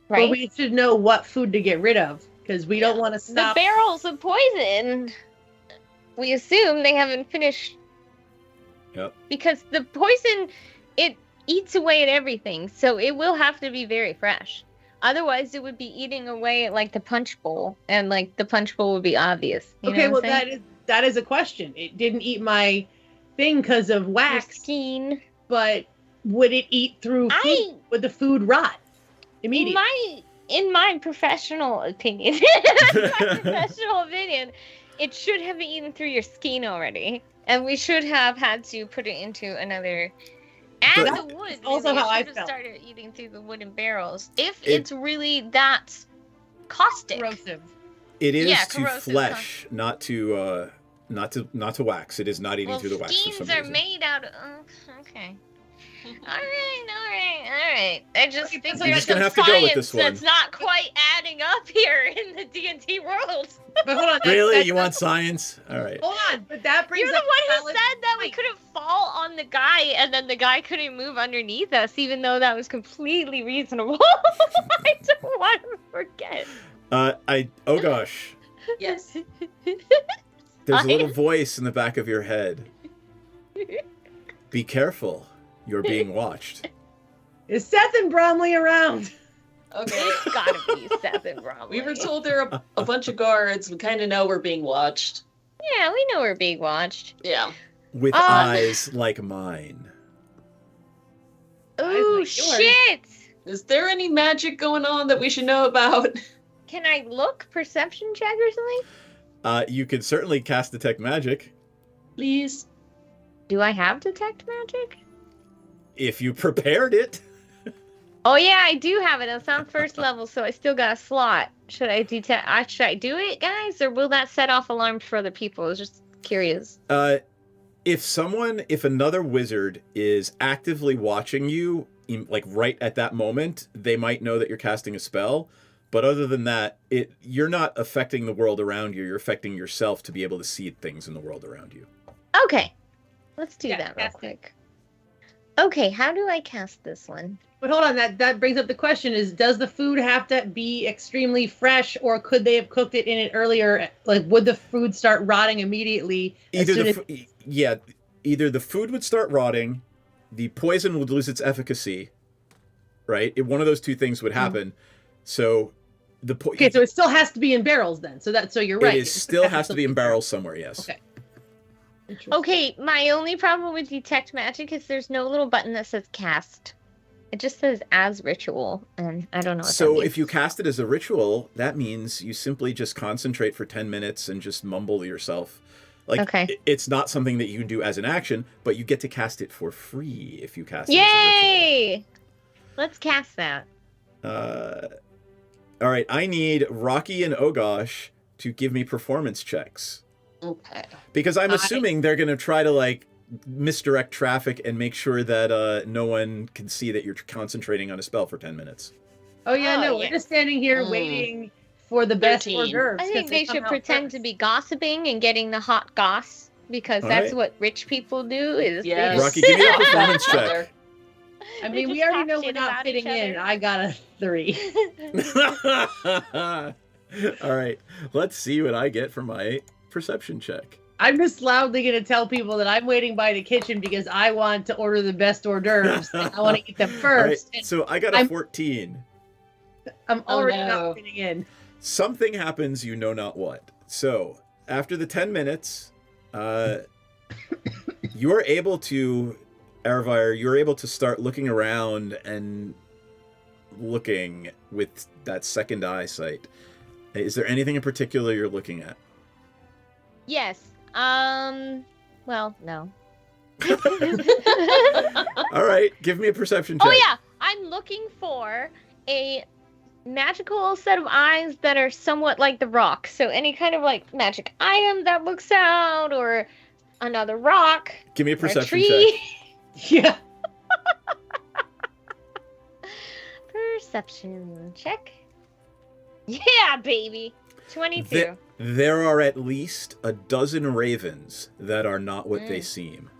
Right? But we should know what food to get rid of, because we don't want to stop. The barrels of poison. We assume they haven't finished. Yep. Because the poison, it eats away at everything, so it will have to be very fresh. Otherwise, it would be eating away at, like, the punch bowl, and, like, the punch bowl would be obvious. You Okay, know well, what I'm saying? that is a question. It didn't eat my thing because of wax. Your skin. But would it eat through food? Would the food rot immediately? In my professional opinion, it should have eaten through your skin already, and we should have had to put it into another. And the wood. Also really, how I should have felt. started eating through the wooden barrels. If it's really that caustic. Corrosive. It is to corrosive, flesh, not to wax. It is not eating Well, through the wax. for skins some are reason. made out of. Okay. All right. I just think You're there's just gonna some have to go with science this one. that's not quite adding up here in the D&D world. But hold on. Really? You want science? All right. Hold on, but that brings You're the up one who valid said that we point. couldn't fall on the guy, and then the guy couldn't move underneath us, even though that was completely reasonable. I don't want to forget. Oh gosh. Yes. There's a little voice in the back of your head. Be careful. You're being watched. Is Seth and Bromley around? Okay. It's gotta be Seth and Bromley. We were told there are a bunch of guards. We kind of know we're being watched. Yeah, we know we're being watched. Yeah. With eyes like mine. Ooh, like yours. shit! Is there any magic going on that we should know about? Can I look perception check or something? You could certainly cast Detect Magic. Please. Do I have detect magic? If you prepared it. Oh yeah, I do have it. It's on first level, so I still got a slot. Should I detect? Should I do it, guys, or will that set off alarms for other people? I was just curious. If another wizard is actively watching you, like right at that moment, they might know that you're casting a spell. But other than that, you're not affecting the world around you. You're affecting yourself to be able to see things in the world around you. Okay, let's do that real quick. Okay, how do I cast this one? But hold on, that brings up the question: is does the food have to be extremely fresh, or could they have cooked it in it earlier? Like, would the food start rotting immediately? Either the food would start rotting, the poison would lose its efficacy, right? One of those two things would happen. So okay, so it still has to be in barrels then. So you're right. It still has to be in barrels somewhere. Yes. Okay. Okay, my only problem with detect magic is there's no little button that says cast. It just says as ritual, and I don't know what that So means. if you cast it as a ritual, that means you simply just concentrate for 10 minutes and just mumble to yourself. Like, okay. It's not something that you can do as an action, but you get to cast it for free if you cast it Yay! Let's cast that. as a ritual. All right, I need Rocky and Ogosh to give me performance checks. Okay. Because I'm assuming they're going to try to, like, misdirect traffic and make sure that no one can see that you're concentrating on a spell for 10 minutes. Oh yeah, no, we're just standing here waiting for the best hors 13. d'oeuvres. I think they should pretend to be gossiping and getting the hot goss, because All that's right. what rich people do. Is Yes. Rocky, give me a performance check. I They mean, we just already talk know we're shit not about fitting each other. in. I got a 3. All right, let's see what I get for my perception check. I'm just loudly going to tell people that I'm waiting by the kitchen because I want to order the best hors d'oeuvres. And I want to eat them All right, first. and so I got a 14. I'm Oh, already no. not fitting in. Something happens, you know not what. So after the 10 minutes, You are able to, Aravire, you're able to start looking around and looking with that second eyesight. Is there anything in particular you're looking at? Yes. Well, no. All right, give me a perception check. Oh yeah, I'm looking for a magical set of eyes that are somewhat like the rock. So any kind of like magic item that looks out, or another rock. Give me a or perception tree. check. Yeah. Perception check. Yeah, baby. 22. There are at least a dozen ravens that are not what they seem.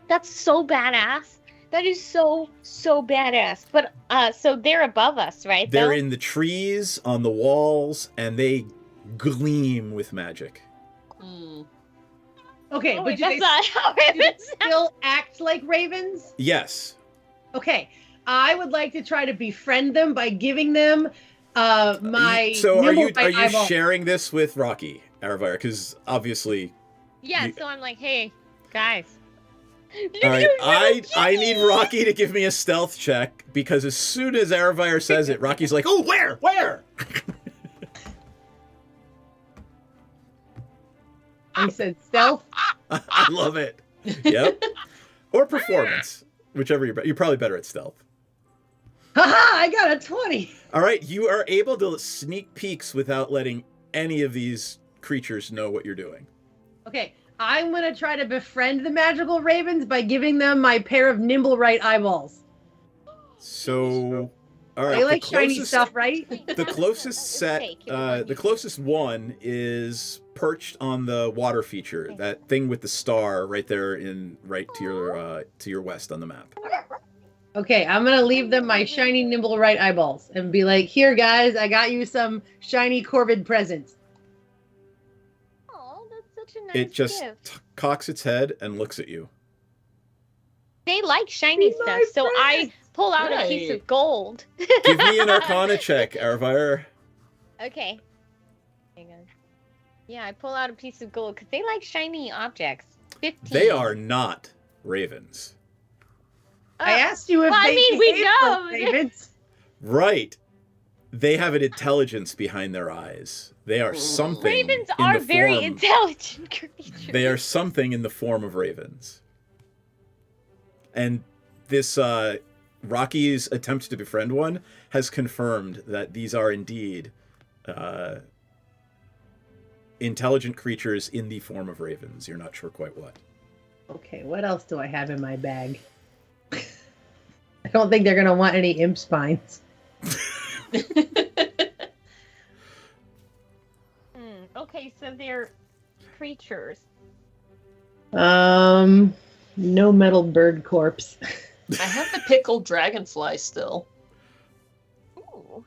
That's so badass. That is so badass. But so they're above us, right? They're Bill? in the trees, on the walls, and they gleam with magic. Okay, Oh, but wait, do they, that's not how do they ravens sound. still act like ravens? Yes. Okay, I would like to try to befriend them by giving them my So are nimble you right eyeball. sharing this with Rocky, Aravire? Because obviously... Yeah, so I'm like, hey, guys. All right, I need Rocky to give me a stealth check, because as soon as Aravire says it, Rocky's like, oh, where? He said stealth. I love it. Yep. Or performance, whichever you're probably better at stealth. Haha, I got a 20. All right, you are able to sneak peeks without letting any of these creatures know what you're doing. Okay, I'm going to try to befriend the magical ravens by giving them my pair of nimble right eyeballs. So, all right. They like shiny stuff, right? The closest set, the closest one is perched on the water feature, that thing with the star right there right to your west on the map. Okay, I'm going to leave them my shiny nimble right eyeballs and be like, here, guys, I got you some shiny Corvid presents. Oh, that's such a nice It just gift. cocks its head and looks at you. They like shiny stuff, so I pull out a piece of gold. Give me an Arcana check, Aravire. Okay. Hang on. Yeah, I pull out a piece of gold because they like shiny objects. 15. They are not ravens. I asked you if well, I they mean, we behaved know. like ravens. Right. They have an intelligence behind their eyes. They are something. Ravens in are the very form- intelligent creatures. They are something in the form of ravens. And this Rocky's attempt to befriend one has confirmed that these are indeed intelligent creatures in the form of ravens. You're not sure quite what. Okay, what else do I have in my bag? I don't think they're going to want any imp spines. Okay, so they're creatures. No metal bird corpse. I have the pickled dragonfly still. Ooh.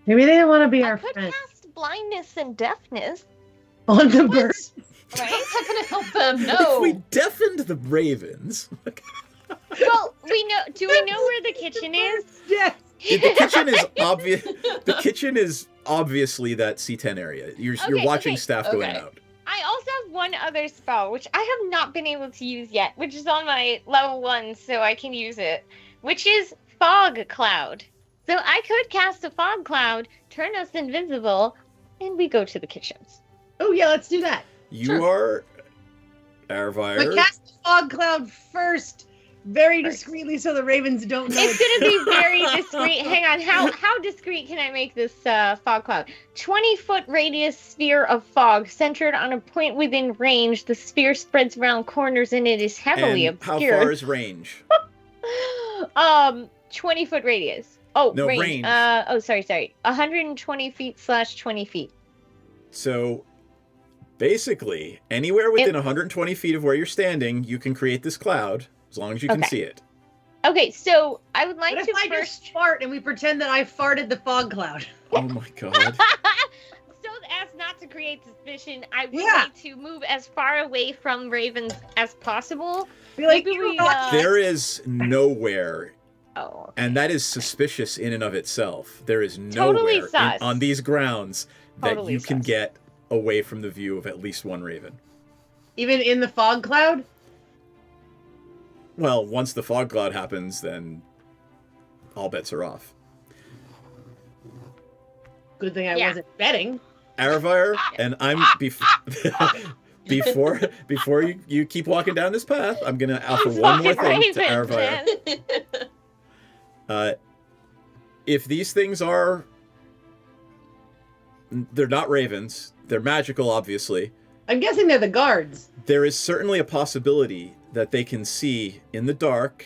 Maybe they don't want to be our Could friends. cast blindness and deafness. On the bird. Right? How's that gonna help them? If No. we deafened the ravens... Well, we know. Do we know where the kitchen is? Yes. The kitchen is obvious. The kitchen is obviously that C10 area. You're watching staff going out. I also have one other spell, which I have not been able to use yet, which is on my level 1, so I can use it, which is Fog Cloud. So I could cast a Fog Cloud, turn us invisible, and we go to the kitchens. Oh, yeah, let's do that. You are Aravire. But cast the fog cloud first, very discreetly, so the ravens don't know. It's going to be very discreet. Hang on, how discreet can I make this fog cloud? 20-foot radius sphere of fog centered on a point within range. The sphere spreads around corners and it is heavily And how obscured. far is range? 20-foot radius. Oh, No, range. range. Sorry. 120 feet / 20 feet. So basically, anywhere within 120 feet of where you're standing, you can create this cloud, as long as you can Okay. see it. Okay, so I would like What to if I first... just fart and we pretend that I farted the fog cloud? Oh my god. So as not to create suspicion, I would like to move as far away from ravens as possible. Be like, Maybe we, There is nowhere Oh. Okay. And that is suspicious in and of itself. There is Totally nowhere sus. on these grounds that Totally you can sus. get away from the view of at least one raven. Even in the fog cloud? Well, once the fog cloud happens, then all bets are off. Good thing I wasn't betting. Aravire, and I'm before you keep walking down this path, I'm gonna offer one more thing to Aravire. If these things they're not ravens, they're magical, obviously. I'm guessing they're the guards. There is certainly a possibility that they can see in the dark,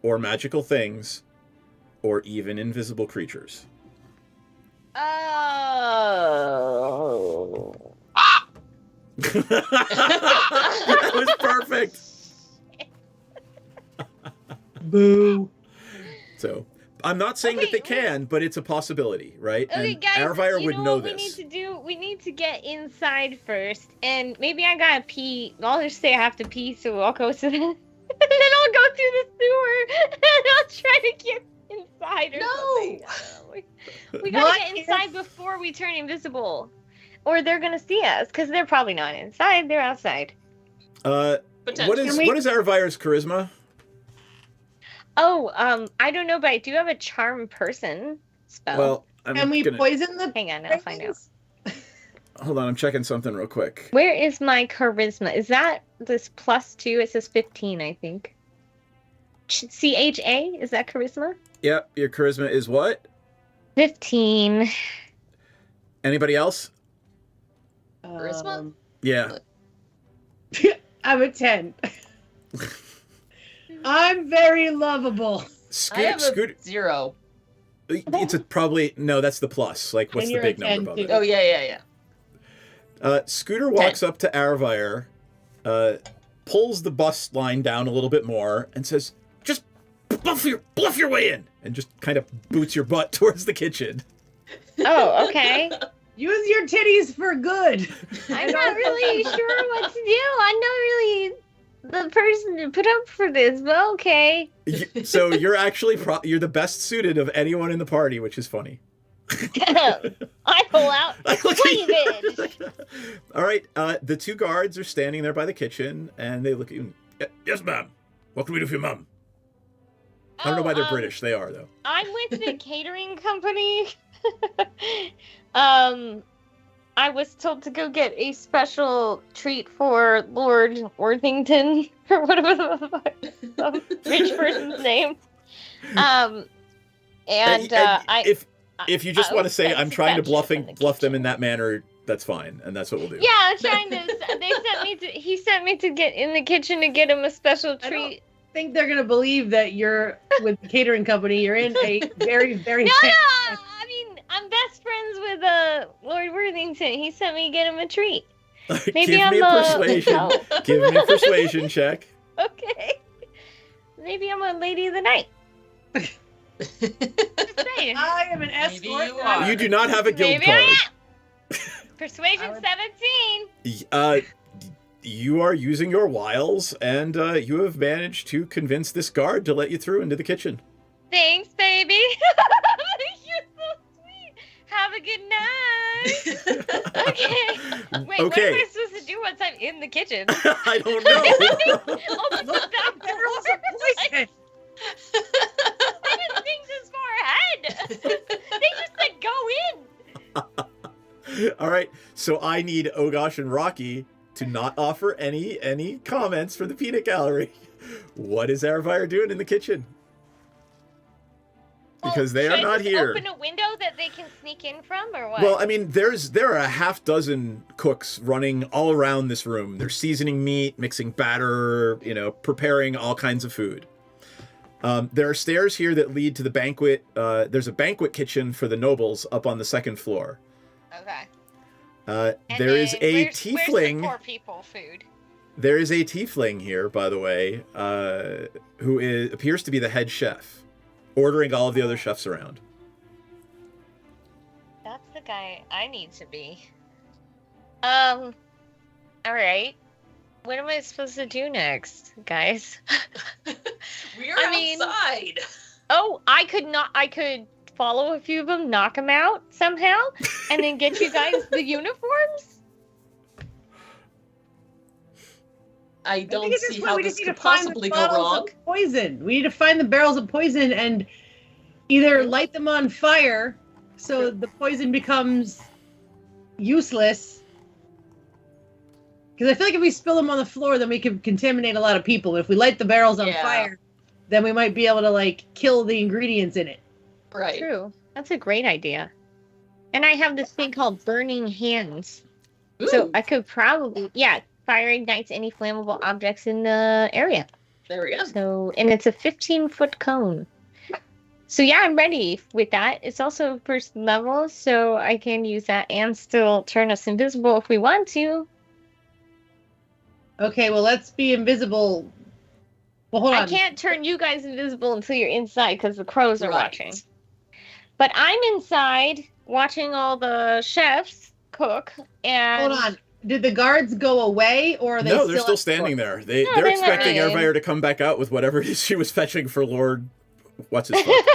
or magical things, or even invisible creatures. Oh. That was perfect. Boo. So, I'm not saying that they can, but it's a possibility, right? Okay, and guys, Aravire would know what this. we need to do? We need to get inside first, and maybe I gotta pee. I'll just say I have to pee, so I'll go to the... and then I'll go through the sewer, and I'll try to get inside or something. We gotta get inside before we turn invisible, or they're gonna see us, because they're probably not inside, they're outside. What is Aravire's charisma? Oh, I don't know, but I do have a charm person spell. Well, Can we poison the... Hang on, I'll find out. Hold on, I'm checking something real quick. Where is my charisma? Is that this +2? It says 15, I think. CHA? Is that charisma? Yep, your charisma is what? 15. Anybody else? Charisma? Yeah. I'm a 10. I'm very lovable. I have a 0. It's probably no. That's the plus. Like, what's And the you're big a number 10 above too. it? Oh, yeah. Scooter walks up to Aravire, pulls the bus line down a little bit more, and says, "Just bluff your way in," and just kind of boots your butt towards the kitchen. Oh, okay. Use your titties for good. I'm not really sure what to do. I'm not really the person to put up for this, but okay. So you're actually you're the best suited of anyone in the party, which is funny. I pull out cleavage. All right, the two guards are standing there by the kitchen, and they look at you. Yes, ma'am. What can we do for you, ma'am? I don't know why they're British. They are, though. I'm with the catering company. I was told to go get a special treat for Lord Worthington, or whatever the rich person's name. If you just want to say I'm trying to bluff them in that manner, that's fine, and that's what we'll do. Yeah, I'm trying to. He sent me to get in the kitchen to get him a special treat. I think they're gonna believe that you're with the catering company. You're in a very, very. No. I mean, I'm best friends with Lord Worthington. He sent me to get him a treat. Maybe Give me a persuasion. Give me a persuasion check. Okay. Maybe I'm a lady of the night. I am an escort. You do not have a guild Maybe card. I am. Persuasion 17. You are using your wiles, and you have managed to convince this guard to let you through into the kitchen. Thanks, baby. You're so sweet. Have a good night. Okay. Wait, what am I supposed to do once I'm in the kitchen? I don't know. Open the back door. I didn't think this far ahead. They just said go in. All right, so I need Ogosh and Rocky to not offer any comments for the peanut gallery. What is Aravire doing in the kitchen? Because they are not here. Open a window that they can sneak in from, or what? Well, I mean, there are a half dozen cooks running all around this room. They're seasoning meat, mixing batter, preparing all kinds of food. There are stairs here that lead to the banquet. There's a banquet kitchen for the nobles up on the second floor. Okay. There is a tiefling. Where's the poor people food? There is a tiefling here, by the way, who appears to be the head chef, ordering all of the other chefs around. That's the guy I need to be. All right. What am I supposed to do next, guys? We're I mean- outside. Oh, I could follow a few of them, knock them out somehow, and then get you guys the uniforms? I I don't think at see point how we this just need could to find the possibly go bottles wrong. of poison. We need to find the barrels of poison and either light them on fire so the poison becomes useless. Because I feel like if we spill them on the floor, then we can contaminate a lot of people. If we light the barrels on Yeah. fire, then we might be able to like kill the ingredients in it. Right. True. That's a great idea. And I have this thing called Burning Hands. So Ooh, I could probably, fire ignites any flammable objects in the area. there we go. So, and it's a 15-foot cone. So yeah, I'm ready with that. It's also first level, so I can use that and still turn us invisible if we want to. Okay, well let's be invisible. Well, hold on. I can't turn you guys invisible until you're inside because the crows are Right. watching. But I'm inside watching all the chefs cook and Hold on. Did the guards go away, or are they No, they're still still at the standing door? there. No, They're they're expecting not. Airfire to come back out with whatever it is she was fetching for Lord. What's his fuck?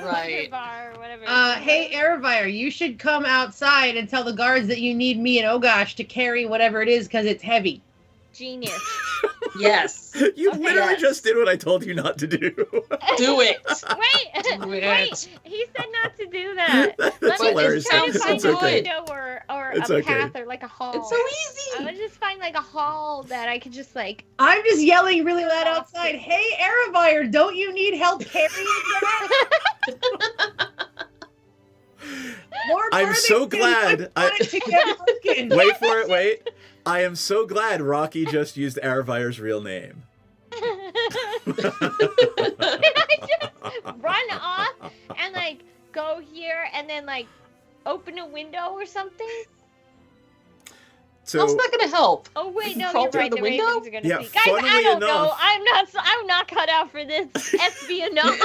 Right. Bar or whatever. Hey, Aravire, you should come outside and tell the guards that you need me and Ogosh to carry whatever it is because it's heavy. Genius. Yes. You Okay. literally Yes. just did what I told you not to do. Do it. Wait, Do it. wait. He said not to do that. That's Let me hilarious. just try to Sounds find It's a okay. window or It's a okay. path or like a hall. It's so I easy. would just find like a hall that I could just like. I'm just yelling really loud outside. Hey, Aravire, don't you need help carrying that? Lord I'm so Worthington, glad. I wanted to get working. Wait for it, wait. I am so glad Rocky just used Aravire's real name. Can I just run off and like go here and then like open a window or something? So How's that going to help? Oh wait, You no, crawl you're through right. the The window? ravens are gonna Yeah, see. Guys, I funnily don't know. enough- I'm not cut out for this espionage.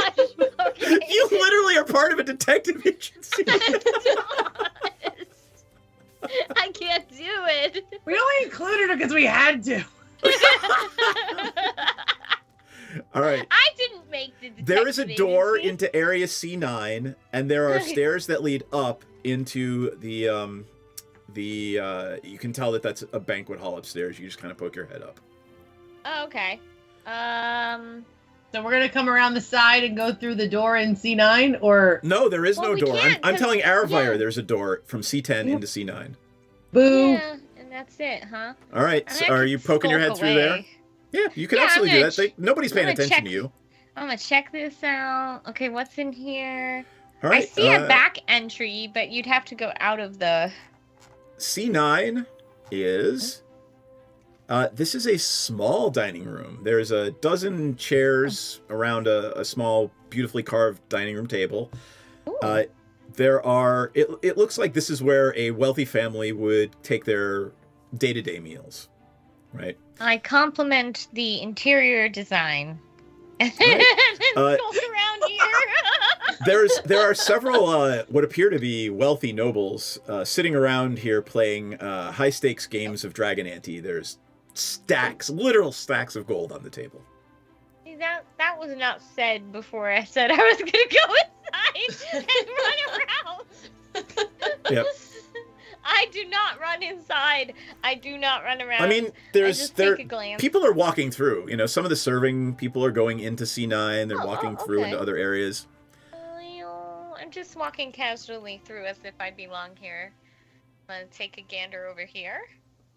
Okay. you literally are part of a detective agency. I can't do it. We only included her because we had to. All right. I didn't make the detective There is a door agency. into area C9, and there are stairs that lead up into the you can tell that that's a banquet hall upstairs. You just kind of poke your head up. Oh, okay. So we're gonna come around the side and go through the door in C9, or No, there is Well, no we door. can't, I'm 'cause- telling Aravire yeah. there's a door from C10 into C9. boo. Yeah, and that's it, huh? All right. And So I are could you poking your head skulk through there? away. Yeah, you can Yeah, I'm absolutely do gonna that. Nobody's paying I'm gonna attention check- to you. I'm gonna check this out. Okay, what's in here? All right. I see a back entry, but you'd have to go out of the. C9 is. This is a small dining room. There's a dozen chairs around a small, beautifully carved dining room table. Ooh. There are. It looks like this is where a wealthy family would take their day-to-day meals, right? I compliment the interior design. And Uh, skulk around here. There are several what appear to be wealthy nobles sitting around here playing high stakes games of Dragon Ante. There's stacks, literal stacks of gold on the table. See, that was not said before I said I was gonna go inside and run around. Yep. I do not run inside. I do not run around. I mean, I there's just there take a glance. people are walking through. You know, some of the serving people are going into C9. They're walking through okay. into other areas. Well, I'm just walking casually through as if I belong here. I'm gonna take a gander over here.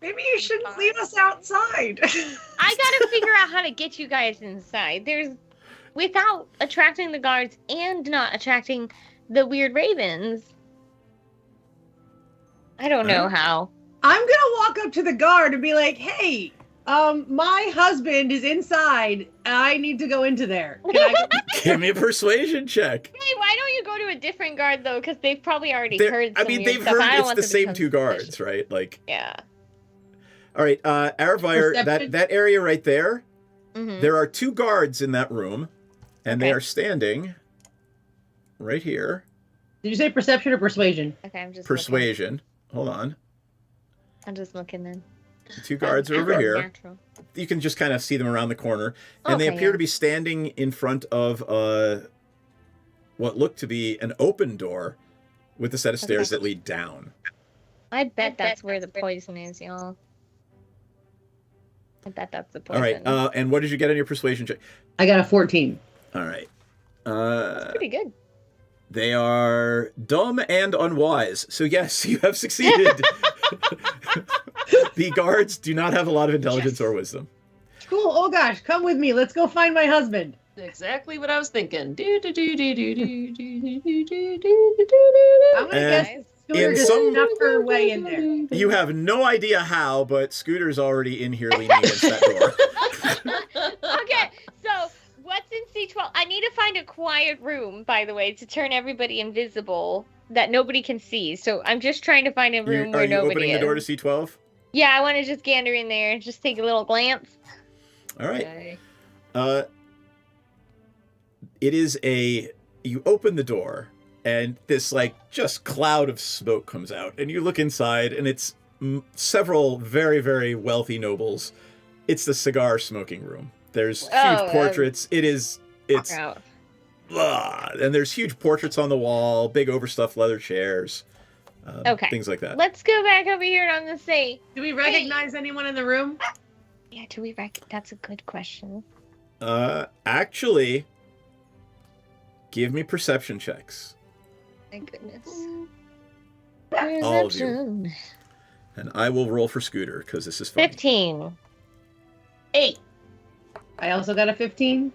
Maybe you shouldn't leave us outside. I gotta figure out how to get you guys inside. Without attracting the guards and not attracting the weird ravens. I don't know how. I'm gonna walk up to the guard and be like, "Hey, my husband is inside. I need to go into there. Can I go?" Give me a persuasion check. Hey, why don't you go to a different guard though? Because they've probably already They're- heard. I Some mean, weird they've stuff. I heard don't it's want the them to same become two guards, suspicious. right? Like, Yeah. all right, Aravire, Perception? that area right there. Mhm. There are two guards in that room, and they Okay. are standing right here. Did you say perception or persuasion? Okay, I'm just Persuasion. Hold on. Looking. I'm just looking then. The 2 guards are over here. Natural. You can just kind of see them around the corner, and they appear to be standing in front of what looked to be an open door with a set of stairs that lead down. I bet that's where the poison is, y'all. I bet that's the poison. All right, and what did you get on your persuasion check? I got a 14. All right. That's pretty good. They are dumb and unwise. So yes, you have succeeded. The guards do not have a lot of intelligence or wisdom. Cool. Oh gosh, come with me. Let's go find my husband. Exactly what I was thinking. I'm gonna guess In Scooter just some- snuck her way in there. You have no idea how, but Scooter's already in here leaning against that door. Okay, so what's in C12? I need to find a quiet room, by the way, to turn everybody invisible that nobody can see. So I'm just trying to find a room where Are you nobody opening is. the door to C12? Yeah, I want to just gander in there and just take a little glance. All right. Okay. It is you open the door and this just cloud of smoke comes out and you look inside and it's several very, very wealthy nobles. It's the cigar smoking room. There's huge portraits. It's and there's huge portraits on the wall, big overstuffed leather chairs. Okay. Things like that. Let's go back over here and I'm going to say... Do we recognize anyone in the room? Yeah, do we recognize... That's a good question. Actually, give me perception checks. Thank goodness. All of you. And I will roll for Scooter, because this is fun. 15. 8. I also got a 15.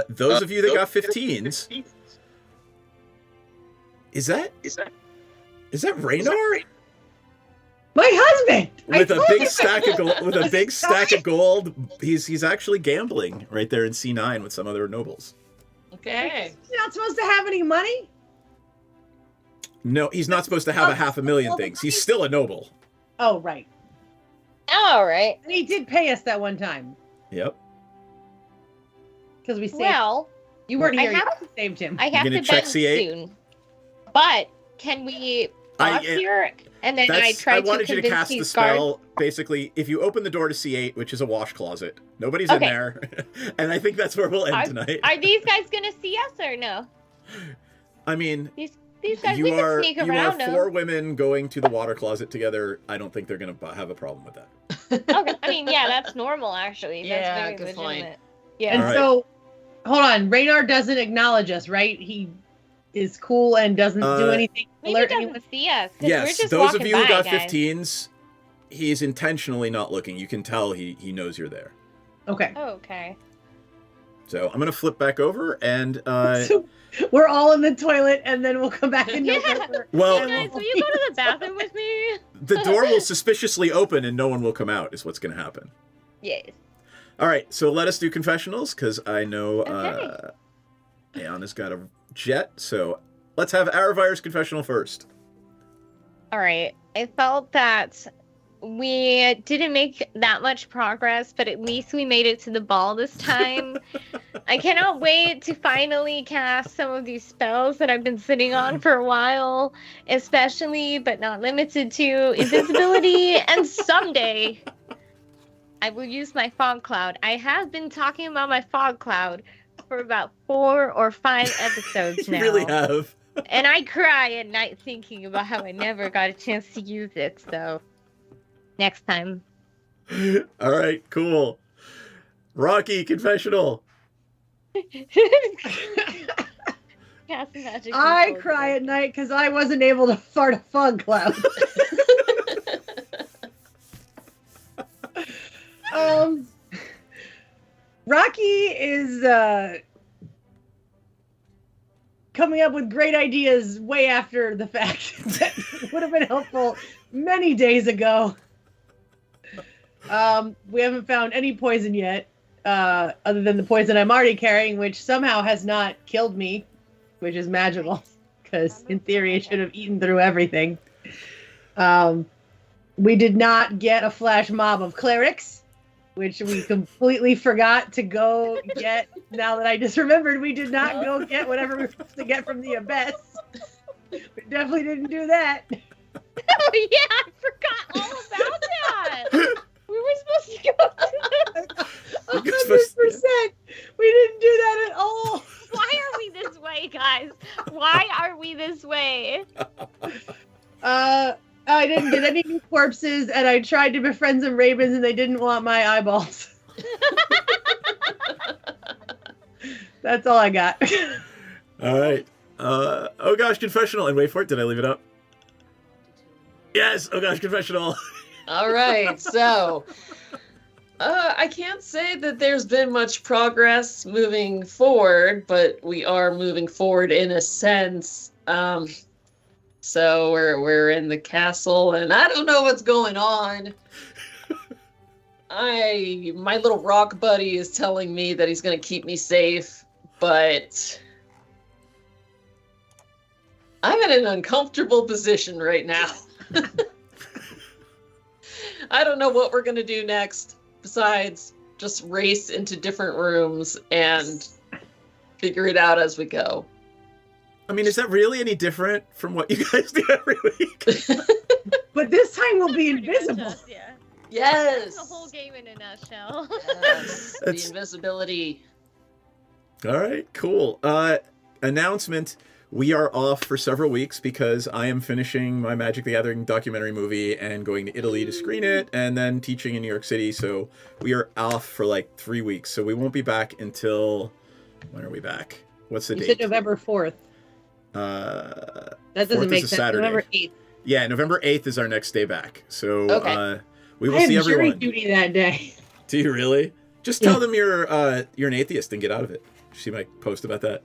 Those of you that got 15s... Is that Raynor? My husband! With a big stack of gold, of gold, he's actually gambling right there in C9 with some other nobles. Okay. You're not supposed to have any money? No, he's not supposed to have a 500,000 things. He's still a noble. Oh, right. All right. And he did pay us that one time. Yep. Because we saved Well, you weren't here. I You saved him. I have to check bend C8? soon. But can we pause here? And then I wanted you to cast the spell. Basically, if you open the door to C8, which is a wash closet, nobody's in there, and I think that's where we'll end tonight. Are these guys gonna see us or no? I mean, These guys, we can sneak around you are 4 women going to the water closet together. I don't think they're gonna have a problem with that. Okay, I mean, yeah, that's normal actually. That's Yeah, very good legitimate. point. Yeah. And All right. so, hold on. Raynor doesn't acknowledge us, right? He is cool and doesn't do anything. Maybe he doesn't see us. 'Cause we're Yes, just those of walking you who by, got guys. 15s, he's intentionally not looking. You can tell he knows you're there. Okay. Oh, okay. So I'm gonna flip back over and So we're all in the toilet, and then we'll come back in November. Well- Hey guys, will you go to the bathroom with me? the door will suspiciously open and no one will come out. Is what's gonna happen. Yes. All right, so let us do confessionals because I know Okay. Ayana's got a jet. So let's have Aravire's confessional first. All right. I felt that we didn't make that much progress, but at least we made it to the ball this time. I cannot wait to finally cast some of these spells that I've been sitting on for a while, especially but not limited to invisibility. And someday I will use my fog cloud. I have been talking about my fog cloud for about 4 or 5 episodes You now. really have. And I cry at night thinking about how I never got a chance to use it, so next time. All right, cool. Rocky, confessional. Cast magic I control. cry at night because I wasn't able to fart a fog cloud. Rocky is coming up with great ideas way after the fact that would have been helpful many days ago. We haven't found any poison yet, other than the poison I'm already carrying, which somehow has not killed me, which is magical, because in theory it should have eaten through everything. We did not get a flash mob of clerics, which we completely forgot to go get. Now that I just remembered, we did not go get whatever we were supposed to get from the abyss. We definitely didn't do that. Oh yeah, I forgot all about that. eating corpses, and I tried to befriend some ravens, and they didn't want my eyeballs. That's all I got. All right. Oh gosh, confessional. And wait for it. Did I leave it up? Yes. Oh gosh, confessional. All right. So, I can't say that there's been much progress moving forward, but we are moving forward in a sense. So we're in the castle, and I don't know what's going on. My little rock buddy is telling me that he's gonna keep me safe, but I'm in an uncomfortable position right now. I don't know what we're gonna do next, besides just race into different rooms and figure it out as we go. I mean, is that really any different from what you guys do every week? But this time we'll be invisible. Us, yeah. Yes! That's the whole game in a nutshell. Yes, the invisibility. All right, cool. Announcement. We are off for several weeks because I am finishing my Magic the Gathering documentary movie and going to Italy to screen it and then teaching in New York City. So we are off for like 3 weeks. So we won't be back until... When are we back? What's the You date? said November 4th. That doesn't make sense. Saturday. November 8th. Yeah, November 8th is our next day back. So Okay. we will I have see jury everyone. duty that day. Do you really? Just tell them you're an atheist and get out of it. Did you see my post about that?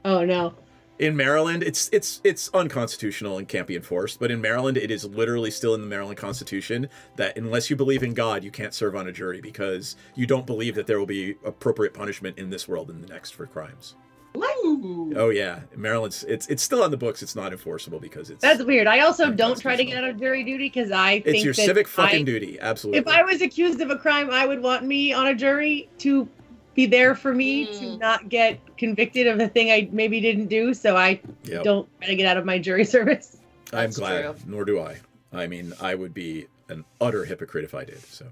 Oh no. In Maryland, it's unconstitutional and can't be enforced, but in Maryland, it is literally still in the Maryland Constitution that unless you believe in God, you can't serve on a jury because you don't believe that there will be appropriate punishment in this world and the next for crimes. Woo! Oh yeah, in Maryland's it's still on the books. It's not enforceable because it's That's weird. I also don't try to get out of jury duty because I think it's your that civic fucking duty. Absolutely. If I was accused of a crime, I would want me on a jury to be there for me to not get convicted of the thing I maybe didn't do. So I don't try to get out of my jury service. I'm glad. Nor do I. I mean, I would be an utter hypocrite if I did. So.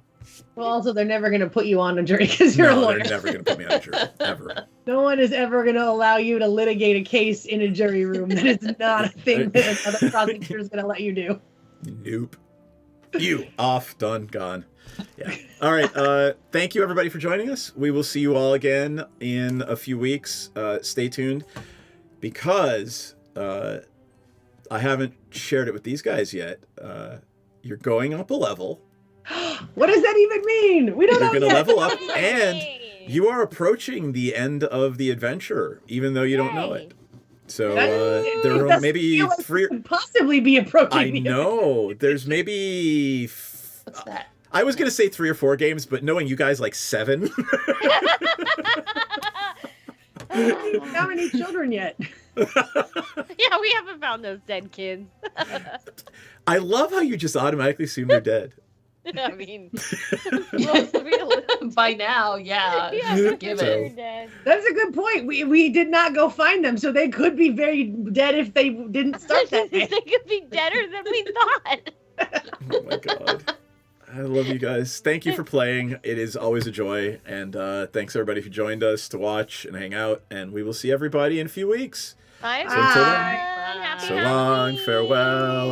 Well, also, they're never going to put you on a jury because you're a lawyer. They're never going to put me on a jury, ever. No one is ever going to allow you to litigate a case in a jury room. That is not a thing that another prosecutor is going to let you do. Nope. You off, done, gone. Yeah. All right. Thank you, everybody, for joining us. We will see you all again in a few weeks. Stay tuned because I haven't shared it with these guys yet. You're going up a level. What does that even mean? We don't know You're going to yet. level up, and you are approaching the end of the adventure, even though you don't know it. So there are maybe three. Could possibly be approaching. I know. There's maybe. What's that? I was gonna say 3 or 4 games, but knowing you guys, like 7. How many children yet? Yeah, we haven't found those dead kids. I love how you just automatically assume they're dead. I mean, by now, yeah. Given. That's a good point. We did not go find them, so they could be very dead if they didn't start that way. They could be deader than we thought. Oh my god. I love you guys. Thank you for playing. It is always a joy. And thanks everybody who joined us to watch and hang out. And we will see everybody in a few weeks. Bye. So until then, so long, farewell.